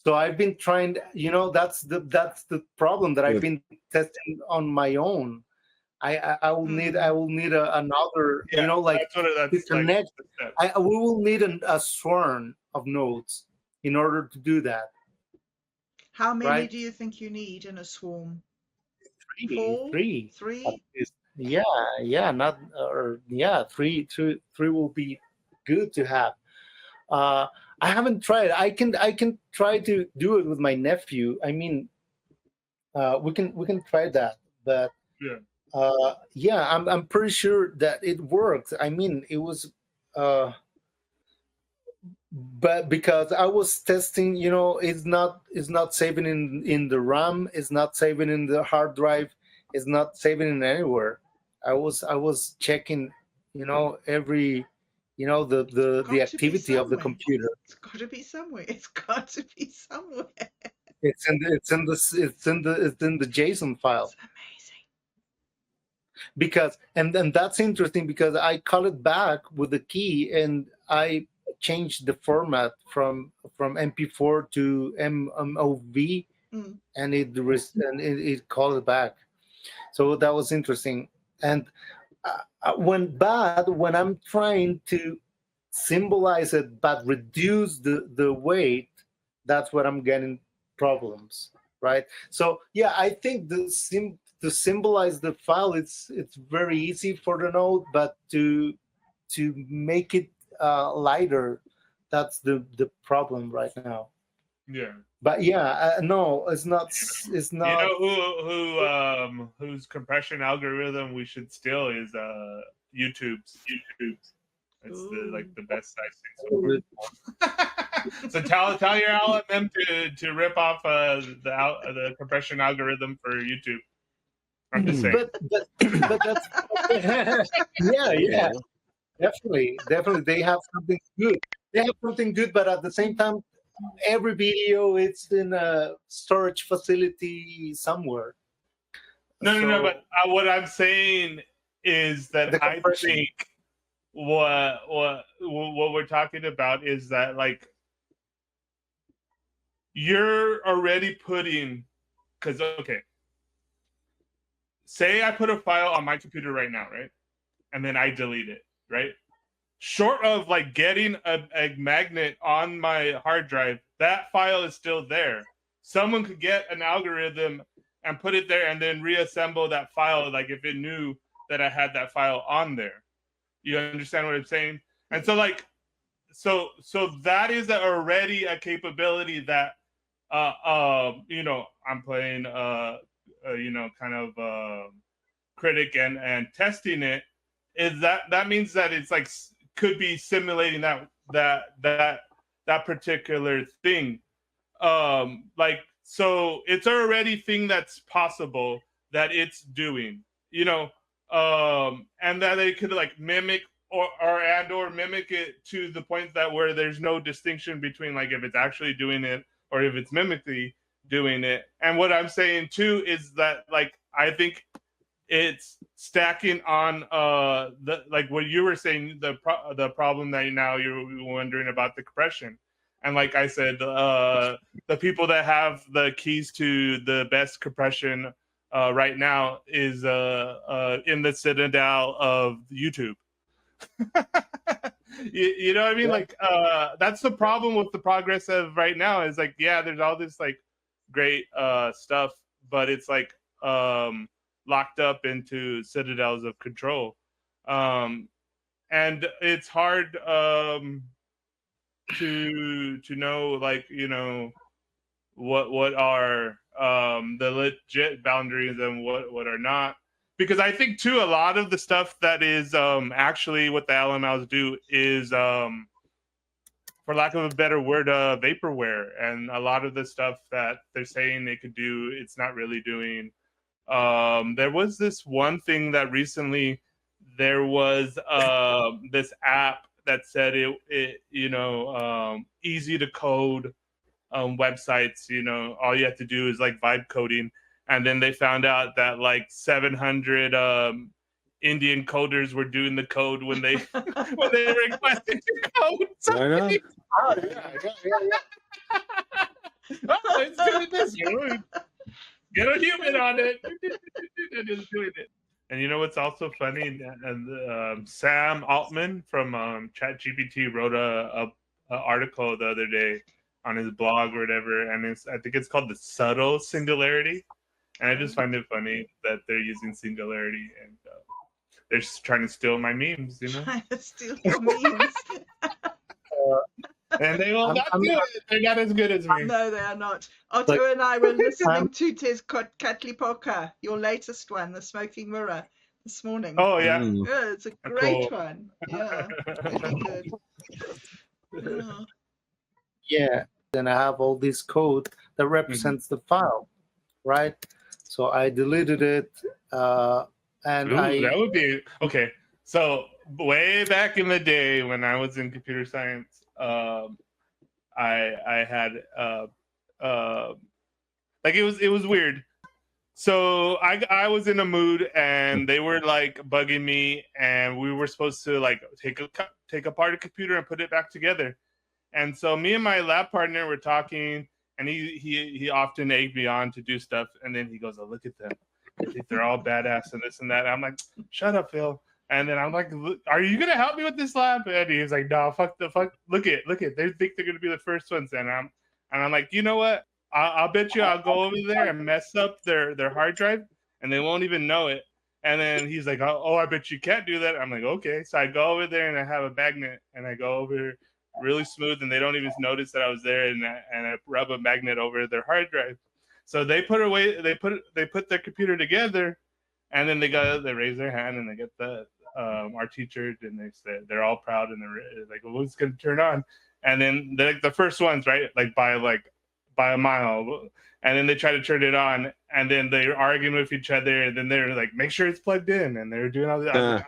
So I've been trying. That's the problem that I've been testing on my own. I will need another, to connect. We will need a swarm of nodes in order to do that. How many right? do you think you need in a swarm? Three. Three? Yeah, not or yeah, three will be good to have. I haven't tried. I can try to do it with my nephew. I mean, we can try that, but yeah, I'm pretty sure that it worked. I mean, it was, but because I was testing, it's not saving in the RAM, it's not saving in the hard drive, it's not saving in anywhere. I was checking, every, the activity of the computer. It's got to be somewhere. It's got to be somewhere. It's in the JSON file. It's amazing. Because and that's interesting because I call it back with the key and I changed the format from MP4 to MOV, and it called it back. So that was interesting. And when I'm trying to symbolize it but reduce the weight, that's what I'm getting problems, right? So yeah, I think to symbolize the file, it's very easy for the node, but to make it lighter, that's the problem right now. Yeah. But yeah, no, it's not. It's not. You know whose compression algorithm we should steal is YouTube's. It's the best I've seen. So tell your LLM to rip off the compression algorithm for YouTube. I'm just saying. But that's yeah. Definitely. They have something good. But at the same time, every video it's in a storage facility somewhere. No. But what I'm saying is that I think what we're talking about is that like you're already putting, because okay, say I put a file on my computer right now, right, and then I delete it, right. Short of like getting a magnet on my hard drive, that file is still there. Someone could get an algorithm and put it there and then reassemble that file, like if it knew that I had that file on there. You understand what I'm saying? And so like, so that is already a capability that, you know, I'm playing, you know, kind of critic and testing it. Is that means that it's like could be simulating that particular thing. Like, so it's already thing that's possible that it's doing, you know, and that they could like mimic or mimic it to the point that where there's no distinction between like if it's actually doing it or if it's mimically doing it. And what I'm saying too is that like I think it's stacking on the like what you were saying, the problem that now you're wondering about the compression. And like I said, the people that have the keys to the best compression right now is in the citadel of YouTube. You know what I mean? Yeah. Like that's the problem with the progress of right now is like, yeah, there's all this like great stuff, but it's like locked up into citadels of control, and it's hard to know, like, you know, what are the legit boundaries and what are not, because I think too a lot of the stuff that is actually what the LMLs do is for lack of a better word, vaporware, and a lot of the stuff that they're saying they could do, it's not really doing. There was this one thing that recently there was this app that said it you know, easy to code websites, you know, all you have to do is like vibe coding. And then they found out that like 700 Indian coders were doing the code when they when they requested to code something. Why not? Oh, yeah. Oh, it's doing this. Get a human on it. Just doing it. And you know what's also funny? And Sam Altman from ChatGPT wrote a article the other day on his blog or whatever, and I think it's called the subtle singularity. And I just find it funny that they're using singularity and they're just trying to steal my memes, you know? Trying to steal your memes. And they will not do it. They're not as good as me. No, they are not. Otto and I were listening to Tes Katlipoka, your latest one, The Smoking Mirror, this morning. Oh, yeah. Yeah, it's a great one. Yeah, really good. Yeah. Yeah, then I have all this code that represents the file, right? So I deleted it, and that would be okay. So way back in the day when I was in computer science, I had like it was weird. So I was in a mood and they were like bugging me, and we were supposed to like take apart a computer and put it back together. And so me and my lab partner were talking, and he often egged me on to do stuff. And then he goes, "Oh, look at them. I think they're all badass and this and that." And I'm like, "Shut up, Phil." And then I'm like, "Are you gonna help me with this lab?" And he's like, "No, fuck. Look at. They think they're gonna be the first ones." And I'm like, you know what? I'll bet you I'll go over there and mess up their hard drive, and they won't even know it. And then he's like, "Oh, I bet you can't do that." I'm like, "Okay." So I go over there and I have a magnet, and I go over really smooth, and they don't even notice that I was there, and I rub a magnet over their hard drive. So they put their computer together, and then they raise their hand and they get our teacher, and they say they're all proud, and they're like, "Well, who's gonna turn on?" And then they're like the first ones, right? Like by a mile. And then they try to turn it on, and then they're arguing with each other, and then they're like, "Make sure it's plugged in," and they're doing all that.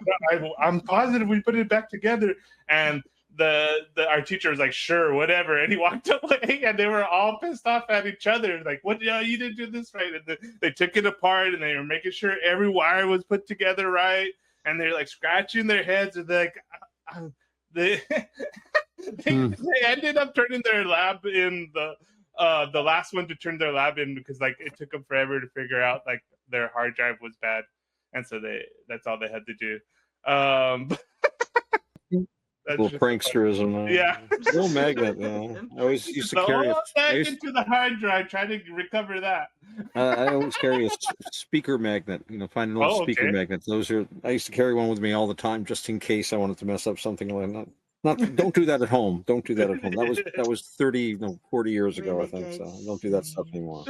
I'm positive we put it back together. And our teacher was like, sure, whatever, and he walked away, and they were all pissed off at each other, like, what? Yeah, you didn't do this right. And they took it apart, and they were making sure every wire was put together right, and they're like scratching their heads, and they're like, they ended up turning their lab in the last one to turn their lab in because like it took them forever to figure out like their hard drive was bad, and so that's all they had to do. Little pranksterism. Yeah. Little magnet. I always used to carry into the hard drive, trying to recover that. I always carry a speaker magnet. Find an old speaker magnet. I used to carry one with me all the time, just in case I wanted to mess up something like that. Don't do that at home. Don't do that at home. That was 40 years ago, I think. So don't do that stuff anymore.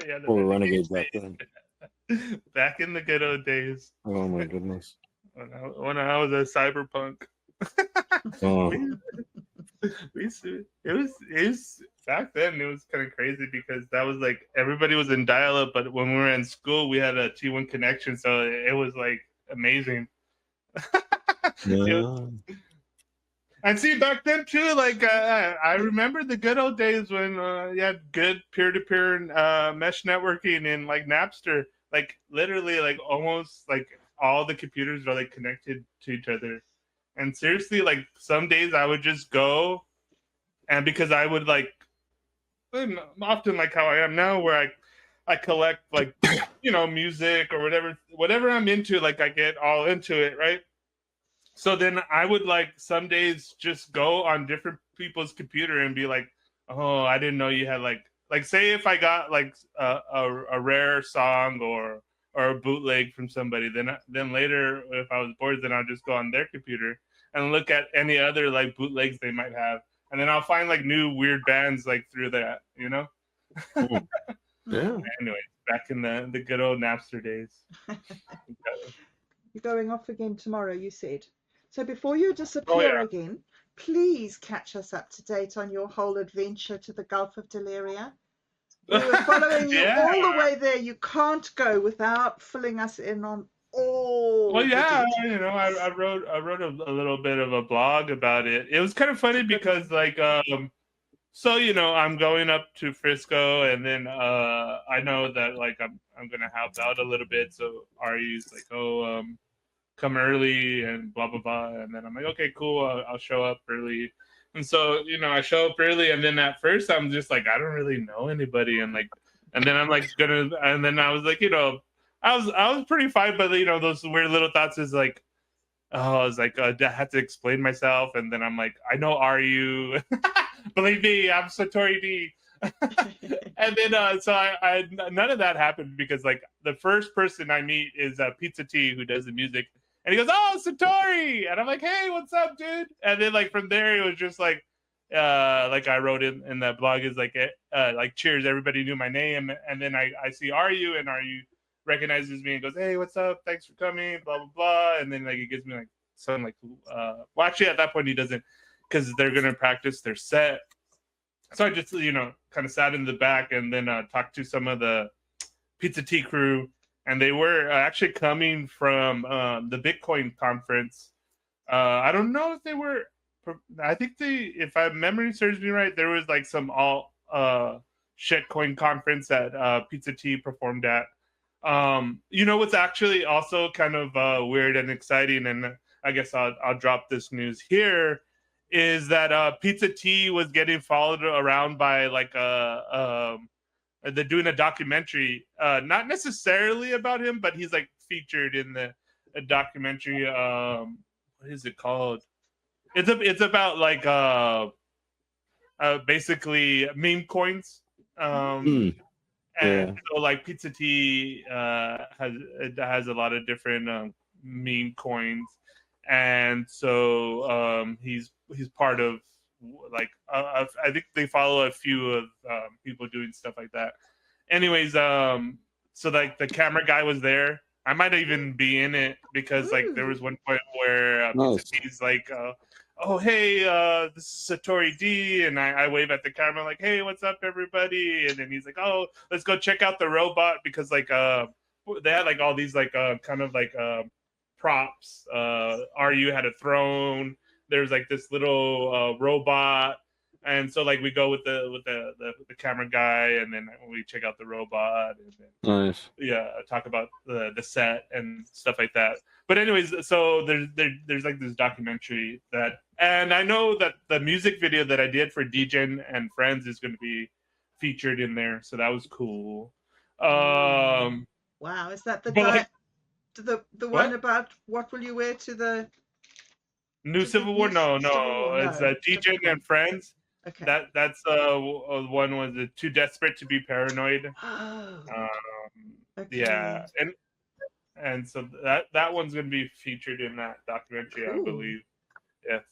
Yeah, or renegade back then. Back in the good old days. Oh my goodness. When I was a cyberpunk. It was back then. It was kind of crazy because that was like everybody was in dial-up, but when we were in school, we had a T1 connection, so it was like amazing. Yeah. And see, back then too, like I remember the good old days when you had good peer-to-peer mesh networking in like Napster. Like literally, like almost like all the computers are like connected to each other. And seriously, like some days I would just go, and because I would like, often like how I am now, where I collect like music or whatever I'm into, like I get all into it, right? So then I would like some days just go on different people's computer and be like, oh, I didn't know you had like say if I got like a rare song or a bootleg from somebody, then later if I was bored, then I'll just go on their computer and look at any other like bootlegs they might have, and then I'll find like new weird bands like through that, Yeah. Anyway, back in the good old Napster days. You're going off again tomorrow, you said. So before you disappear again, please catch us up to date on your whole adventure to the Gulf of Deliria. We were following you all the way there. You can't go without filling us in on all. Well, yeah, I wrote a little bit of a blog about it. It was kind of funny because like so I'm going up to Frisco, and then I know that like I'm gonna help out a little bit. So Ari's like, oh, come early and blah blah blah, and then I'm like, okay, cool, I'll show up early. And so I show up early, and then at first I'm just like, I don't really know anybody, and then I'm like and then I was like, I was pretty fine, but those weird little thoughts is like, oh, I was like, I had to explain myself, and then I'm like, I know RU, believe me, I'm Satori D. And then so I none of that happened because like the first person I meet is Pizza T, who does the music, and he goes, oh, Satori, and I'm like, hey, what's up, dude? And then like from there it was just like I wrote in that blog is like cheers, everybody knew my name, and then I see RU, and RU recognizes me and goes, hey, what's up, thanks for coming, blah blah blah, and then like it gives me like some like well, actually at that point he doesn't, because they're gonna practice their set. So I just kind of sat in the back and then talked to some of the Pizza Tea crew, and they were actually coming from the Bitcoin conference. I don't know if they were. I think if my memory serves me right, there was like some all shitcoin conference that Pizza Tea performed at. What's actually also kind of weird and exciting, and I guess I'll drop this news here, is that Pizza Tea was getting followed around by like they're doing a documentary, not necessarily about him, but he's like featured in the documentary. What is it called? It's about like basically meme coins. And so like Pizza Tea has a lot of different meme coins, and so he's part of like I think they follow a few of people doing stuff like that. Anyways, so like the camera guy was there. I might even be in it because like there was one point where Pizza Tea's like, oh hey, this is Satori D, and I wave at the camera like, hey, what's up everybody? And then he's like, oh, let's go check out the robot, because like they had like all these like kind of like props. RU had a throne, there's like this little robot, and so like we go with the camera guy, and then we check out the robot, and then Nice. talk about the set and stuff like that. But anyways, so there's like this documentary that, and I know that the music video that I did for DJ and Friends is going to be featured in there, so that was cool. Wow, is that the guy, the one what? about what will you wear to the New Civil War? No, it's no. DJ and Friends. Okay. That's one was Too Desperate to Be Paranoid. Oh. Okay. Yeah, and so that one's going to be featured in that documentary, cool. I believe, if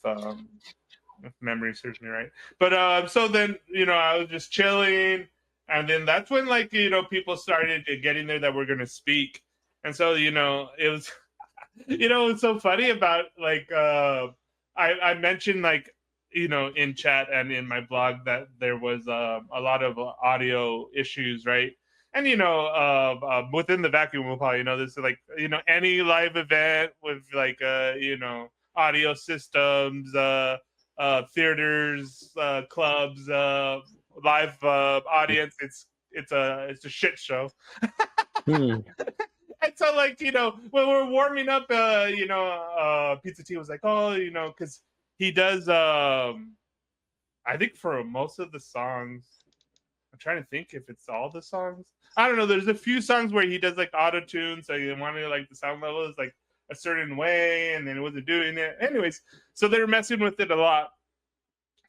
memory serves me right. But so then I was just chilling, and then that's when like people started getting there that were going to speak, and so it was it's so funny about like I mentioned like in chat and in my blog that there was a lot of audio issues, right? And within the vacuum, we'll probably know this is like any live event with like audio systems, theaters, clubs, live audience. It's a shit show. And so like when we're warming up, Pizza T was like, oh, because he does I think for most of the songs, I'm trying to think if it's all the songs. I don't know. There's a few songs where he does like auto tune, so he wanted like the sound level is like a certain way, and then it wasn't doing it. Anyways, so they're messing with it a lot.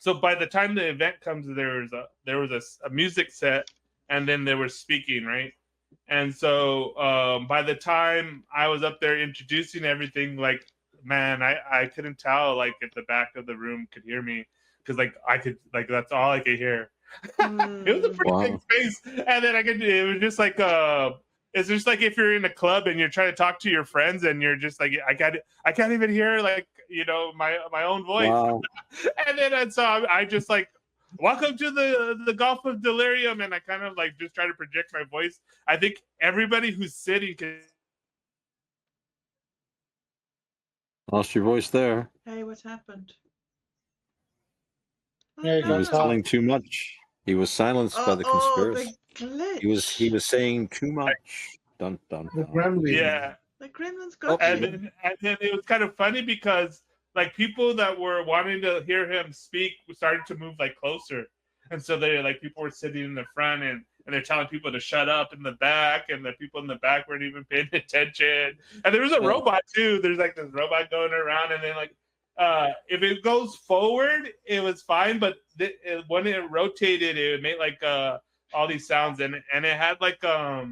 So by the time the event comes, there was a music set, and then there was speaking, right? And so by the time I was up there introducing everything, like man, I couldn't tell like if the back of the room could hear me, because like I could like that's all I could hear. It was a pretty big space, and then it was just like it's just like if you're in a club and you're trying to talk to your friends and you're just like I can't even hear like my own voice. Wow. And so I just like welcome to the Gulf of Delirium, and I kind of like just try to project my voice. I think everybody who's sitting can. Lost your voice there. Hey, what happened? He was telling too much. He was silenced by the conspiracy. He was saying too much. Dun dun dun. Yeah. The gremlins got you. And then it was kind of funny because like people that were wanting to hear him speak started to move like closer, and so they like people were sitting in the front and they're telling people to shut up in the back, and the people in the back weren't even paying attention. And there was a robot too. There's like this robot going around, and then like if it goes forward, it was fine, but when it rotated, it made like all these sounds, and it had like a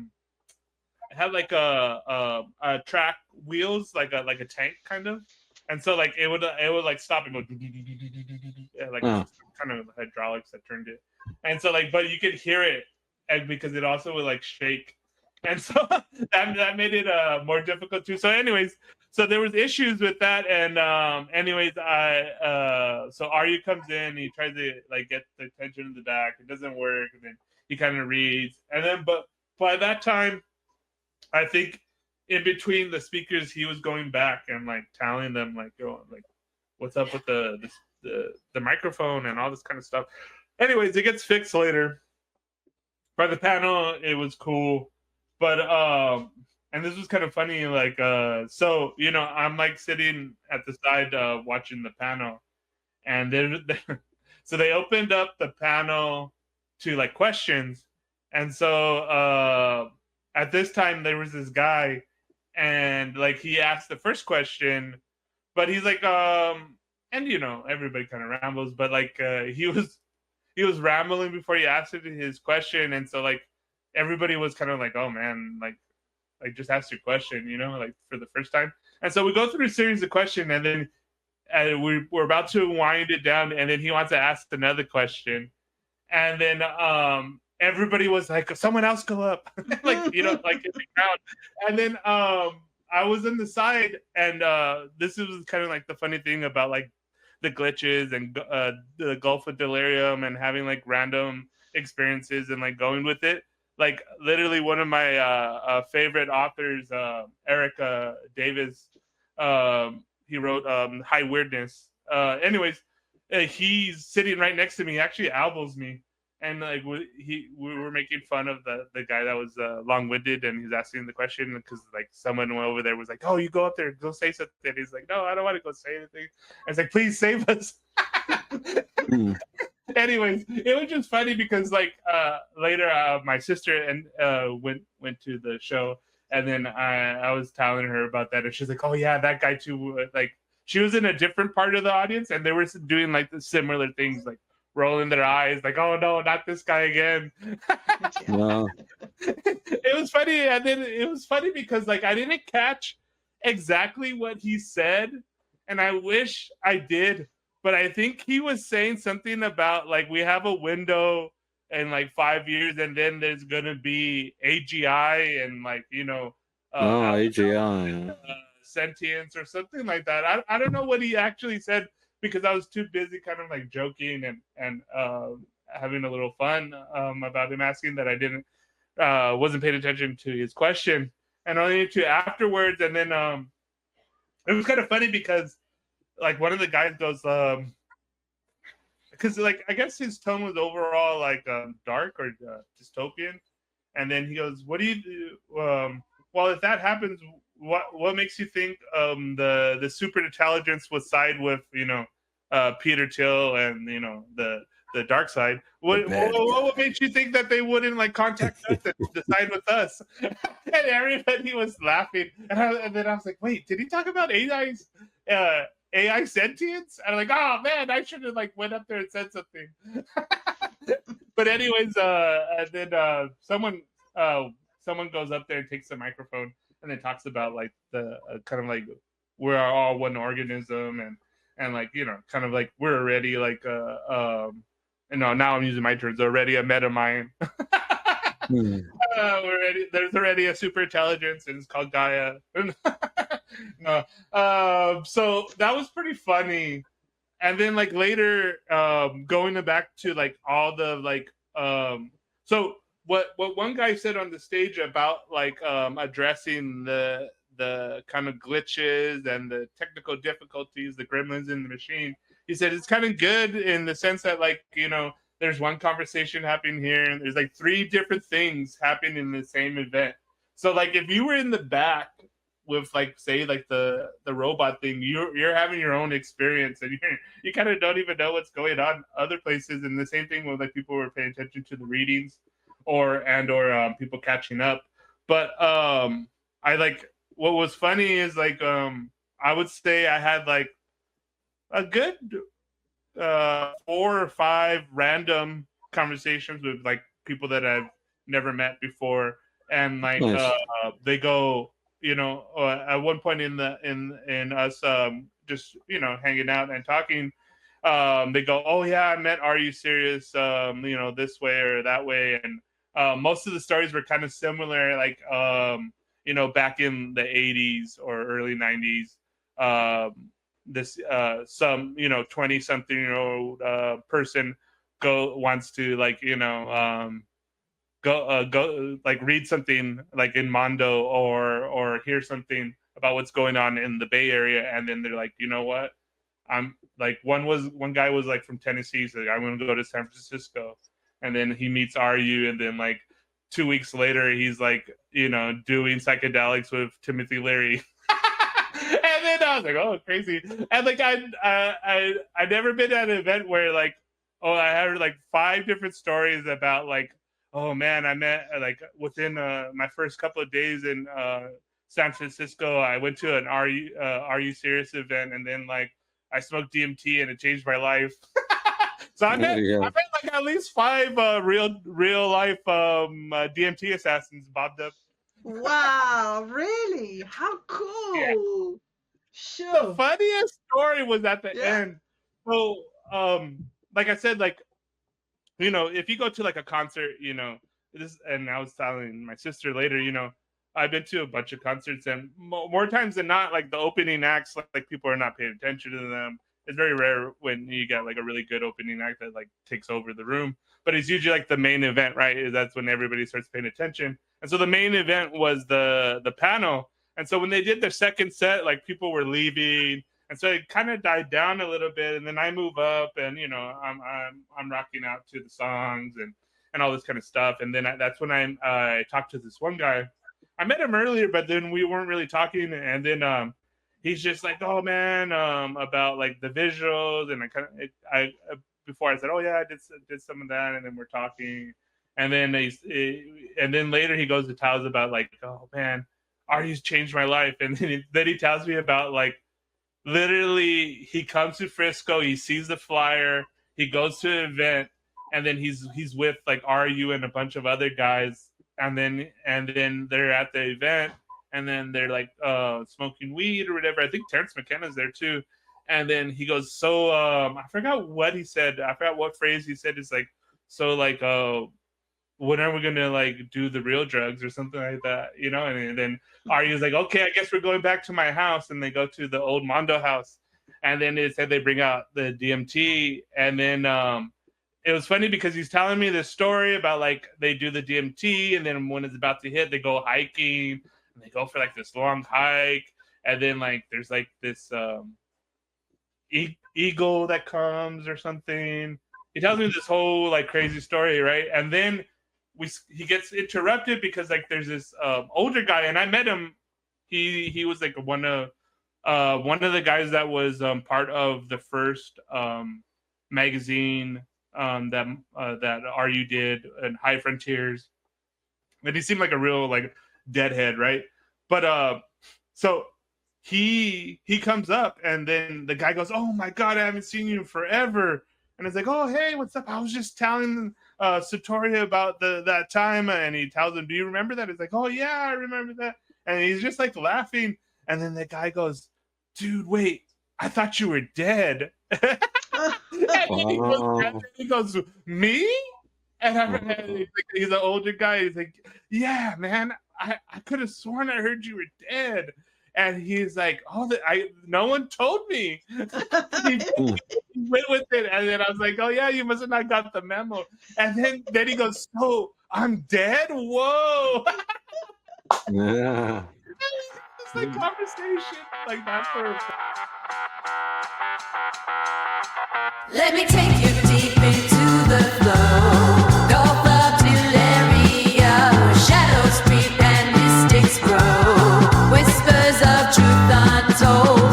track wheels, like a tank kind of, and so like it would like stop and go like kind of hydraulics that turned it, and so like but you could hear it, and because it also would like shake, and so that made it more difficult too. So anyways, so there was issues with that, and anyways, so Arya comes in, he tries to like get the attention in the back, it doesn't work, and then he kind of reads, and then but by that time, I think in between the speakers, he was going back and like telling them like, "Yo, like, what's up with the microphone and all this kind of stuff." Anyways, it gets fixed later. By the panel, it was cool, but and this was kind of funny. Like, so I'm like sitting at the side watching the panel, and so they opened up the panel to like questions, and so at this time there was this guy. And like he asked the first question, but he's like, and everybody kind of rambles, but like he was rambling before he asked his question, and so like everybody was kind of like, oh man, like just ask your question, like for the first time. And so we go through a series of questions, and then we're about to wind it down, and then he wants to ask another question, and then everybody was like, someone else go up. Like, like in the crowd. And then I was in the side, and this was kind of like the funny thing about like the glitches and the Gulf of Delirium and having like random experiences and like going with it. Like literally one of my favorite authors, Eric Davis, he wrote High Weirdness. anyways, he's sitting right next to me. He actually elbows me. And like we were making fun of the guy that was long-winded, and he's asking the question because like someone over there was like, "Oh, you go up there, go say something." And he's like, "No, I don't want to go say anything." I was like, "Please save us." Anyways, it was just funny because like later my sister and went to the show, and then I was telling her about that, and she's like, "Oh yeah, that guy too." Like she was in a different part of the audience, and they were doing like the similar things, like rolling their eyes, like, "Oh no, not this guy again." Wow. It was funny, and then it was funny because like I didn't catch exactly what he said, and I wish I did. But I think he was saying something about like we have a window in like 5 years, and then there's gonna be AGI and like AGI. sentience or something like that. I don't know what he actually said because I was too busy kind of like joking and having a little fun about him asking that I didn't wasn't paying attention to his question, and only to afterwards. And then it was kind of funny because like one of the guys goes because like I guess his tone was overall like dark or dystopian, and then he goes, "What do you do? Well, if that happens, what makes you think the super intelligence would side with Peter Thiel and the dark side? What makes you think that they wouldn't like contact us and decide with us?" And everybody was laughing, and then I was like, "Wait, did he talk about AI sentience?" And I'm like, "Oh man, I should have like went up there and said something." But anyways, and then someone goes up there and takes the microphone and then talks about like the kind of like we're all one organism and like kind of like we're already like now I'm using my terms, already a meta mind. There's already a super intelligence and it's called Gaia. No. So that was pretty funny. And then like later going back to like all the like so what one guy said on the stage about like addressing the kind of glitches and the technical difficulties, the gremlins in the machine, he said it's kind of good in the sense that like there's one conversation happening here and there's like 3 different things happening in the same event. So like if you were in the back with like say like the robot thing, you're having your own experience and you kind of don't even know what's going on other places. And the same thing with like people were paying attention to the readings or people catching up. But I like what was funny is like I would say I had like a good 4 or 5 random conversations with like people that I've never met before, and like Nice. they go at one point in us just hanging out and talking, they go, "Oh yeah, I met Are You Serious this way or that way," and most of the stories were kind of similar, like back in the 80s or early 90s, this some 20-something-year-old person wants to like go like read something like in Mondo or hear something about what's going on in the Bay Area, and then they're like, "You know what? I'm like one guy was like from Tennessee, so like, I'm gonna go to San Francisco," and then he meets RU, and then like 2 weeks later he's like doing psychedelics with Timothy Leary. And then I was like, "Oh, crazy!" And like I never been at an event where like I heard like 5 different stories about like, "Oh man, I met like within my first couple of days in San Francisco, I went to an Are You Serious event, and then like I smoked DMT and it changed my life." So I met like at least 5 real life DMT assassins, bobdub. Wow, really? How cool. Yeah. Sure. The funniest story was at the end. So like I said, like if you go to like a concert, and I was telling my sister later, I've been to a bunch of concerts, and more times than not, like the opening acts, like people are not paying attention to them. It's very rare when you get like a really good opening act that like takes over the room, but it's usually like the main event, right? That's when everybody starts paying attention. And so the main event was the panel. And so when they did their second set, like people were leaving, And so it kind of died down a little bit, and then I move up, and I'm rocking out to the songs and all this kind of stuff. And then that's when I talked to this one guy. I met him earlier, but then we weren't really talking. And then he's just like, "Oh man, about like the visuals," and I before I said, "Oh yeah, I did some of that," and then we're talking. And then later he goes to tell us about like, "Oh man, Artie's changed my life." And then he tells me about like, literally he comes to Frisco, he sees the flyer, he goes to an event, and then he's with like RU and a bunch of other guys, and then they're at the event, and then they're like smoking weed or whatever. I think Terrence McKenna's there too. And then he goes, so I forgot what he said. I forgot what phrase he said. It's like, so like when are we gonna like do the real drugs or something like that, And then Arya's like, okay, I guess we're going back to my house, and they go to the old Mondo house, and then it said they bring out the DMT, and then it was funny because he's telling me this story about like they do the DMT, and then when it's about to hit, they go hiking, and they go for like this long hike, and then like there's like this eagle that comes or something. He tells me this whole like crazy story, right? And then he gets interrupted because like there's this older guy, and I met him. He was like one of the guys that was part of the first magazine that RU did, and High Frontiers. And he seemed like a real like deadhead, right? But so he comes up, and then the guy goes, "Oh my God, I haven't seen you in forever." And it's like, "Oh, hey, what's up? I was just telling Satori about that time." And he tells him, "Do you remember that?" He's like, "Oh yeah, I remember that." And he's just like laughing. And then the guy goes, "Dude, wait, I thought you were dead." And then he goes, "Me?" And he's an older guy. He's like, "Yeah, man, I could have sworn I heard you were dead." And he's like, "Oh, no one told me." He went with it, and then I was like, "Oh yeah, you must have not got the memo." And then he goes, "So I'm dead? Whoa!" Yeah. It's like conversation like that for. Let me take you deep into the flow. Go up to area where shadows creep and mystics grow. Whispers of truth untold.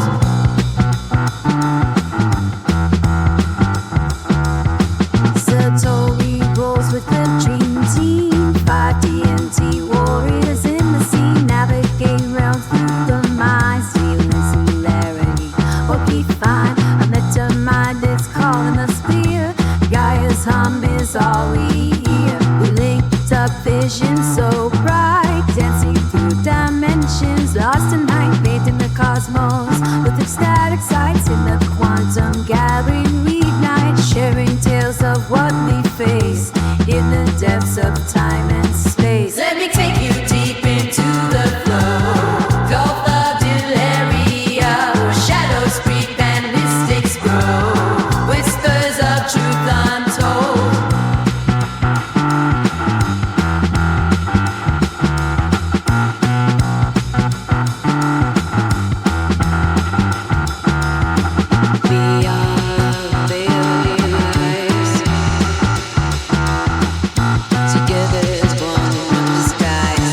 Satori rolls with the dream team. 5 DMT warriors in the scene. Navigate round through the minds. Feeling similarity. Hope we find a metamind that's calling us clear. Gaia's hum is all we hear. We linked up vision so bright. Dancing through dimensions. Lost in night, bathed in the cosmos. With ecstatic sights in the quantum gathering we ignite. Sharing tales of what we face in the depths of time and space. Let me take you deep into the flow. Gulf of Delaria, where shadows creep and mystics grow. Whispers of truth untold. Beyond daily lives, together as one in the skies.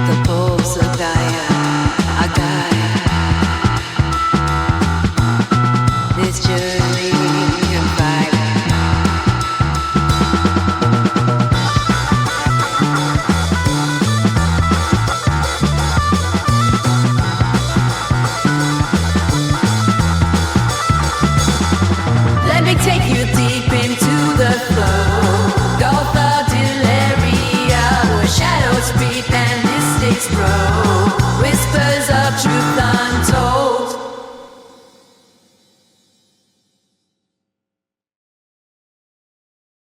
The pulse of Gaia, our guide. This journey can fight. Let me take you deep into the flow. Gulf of Delaria, where shadows creep and mystics grow.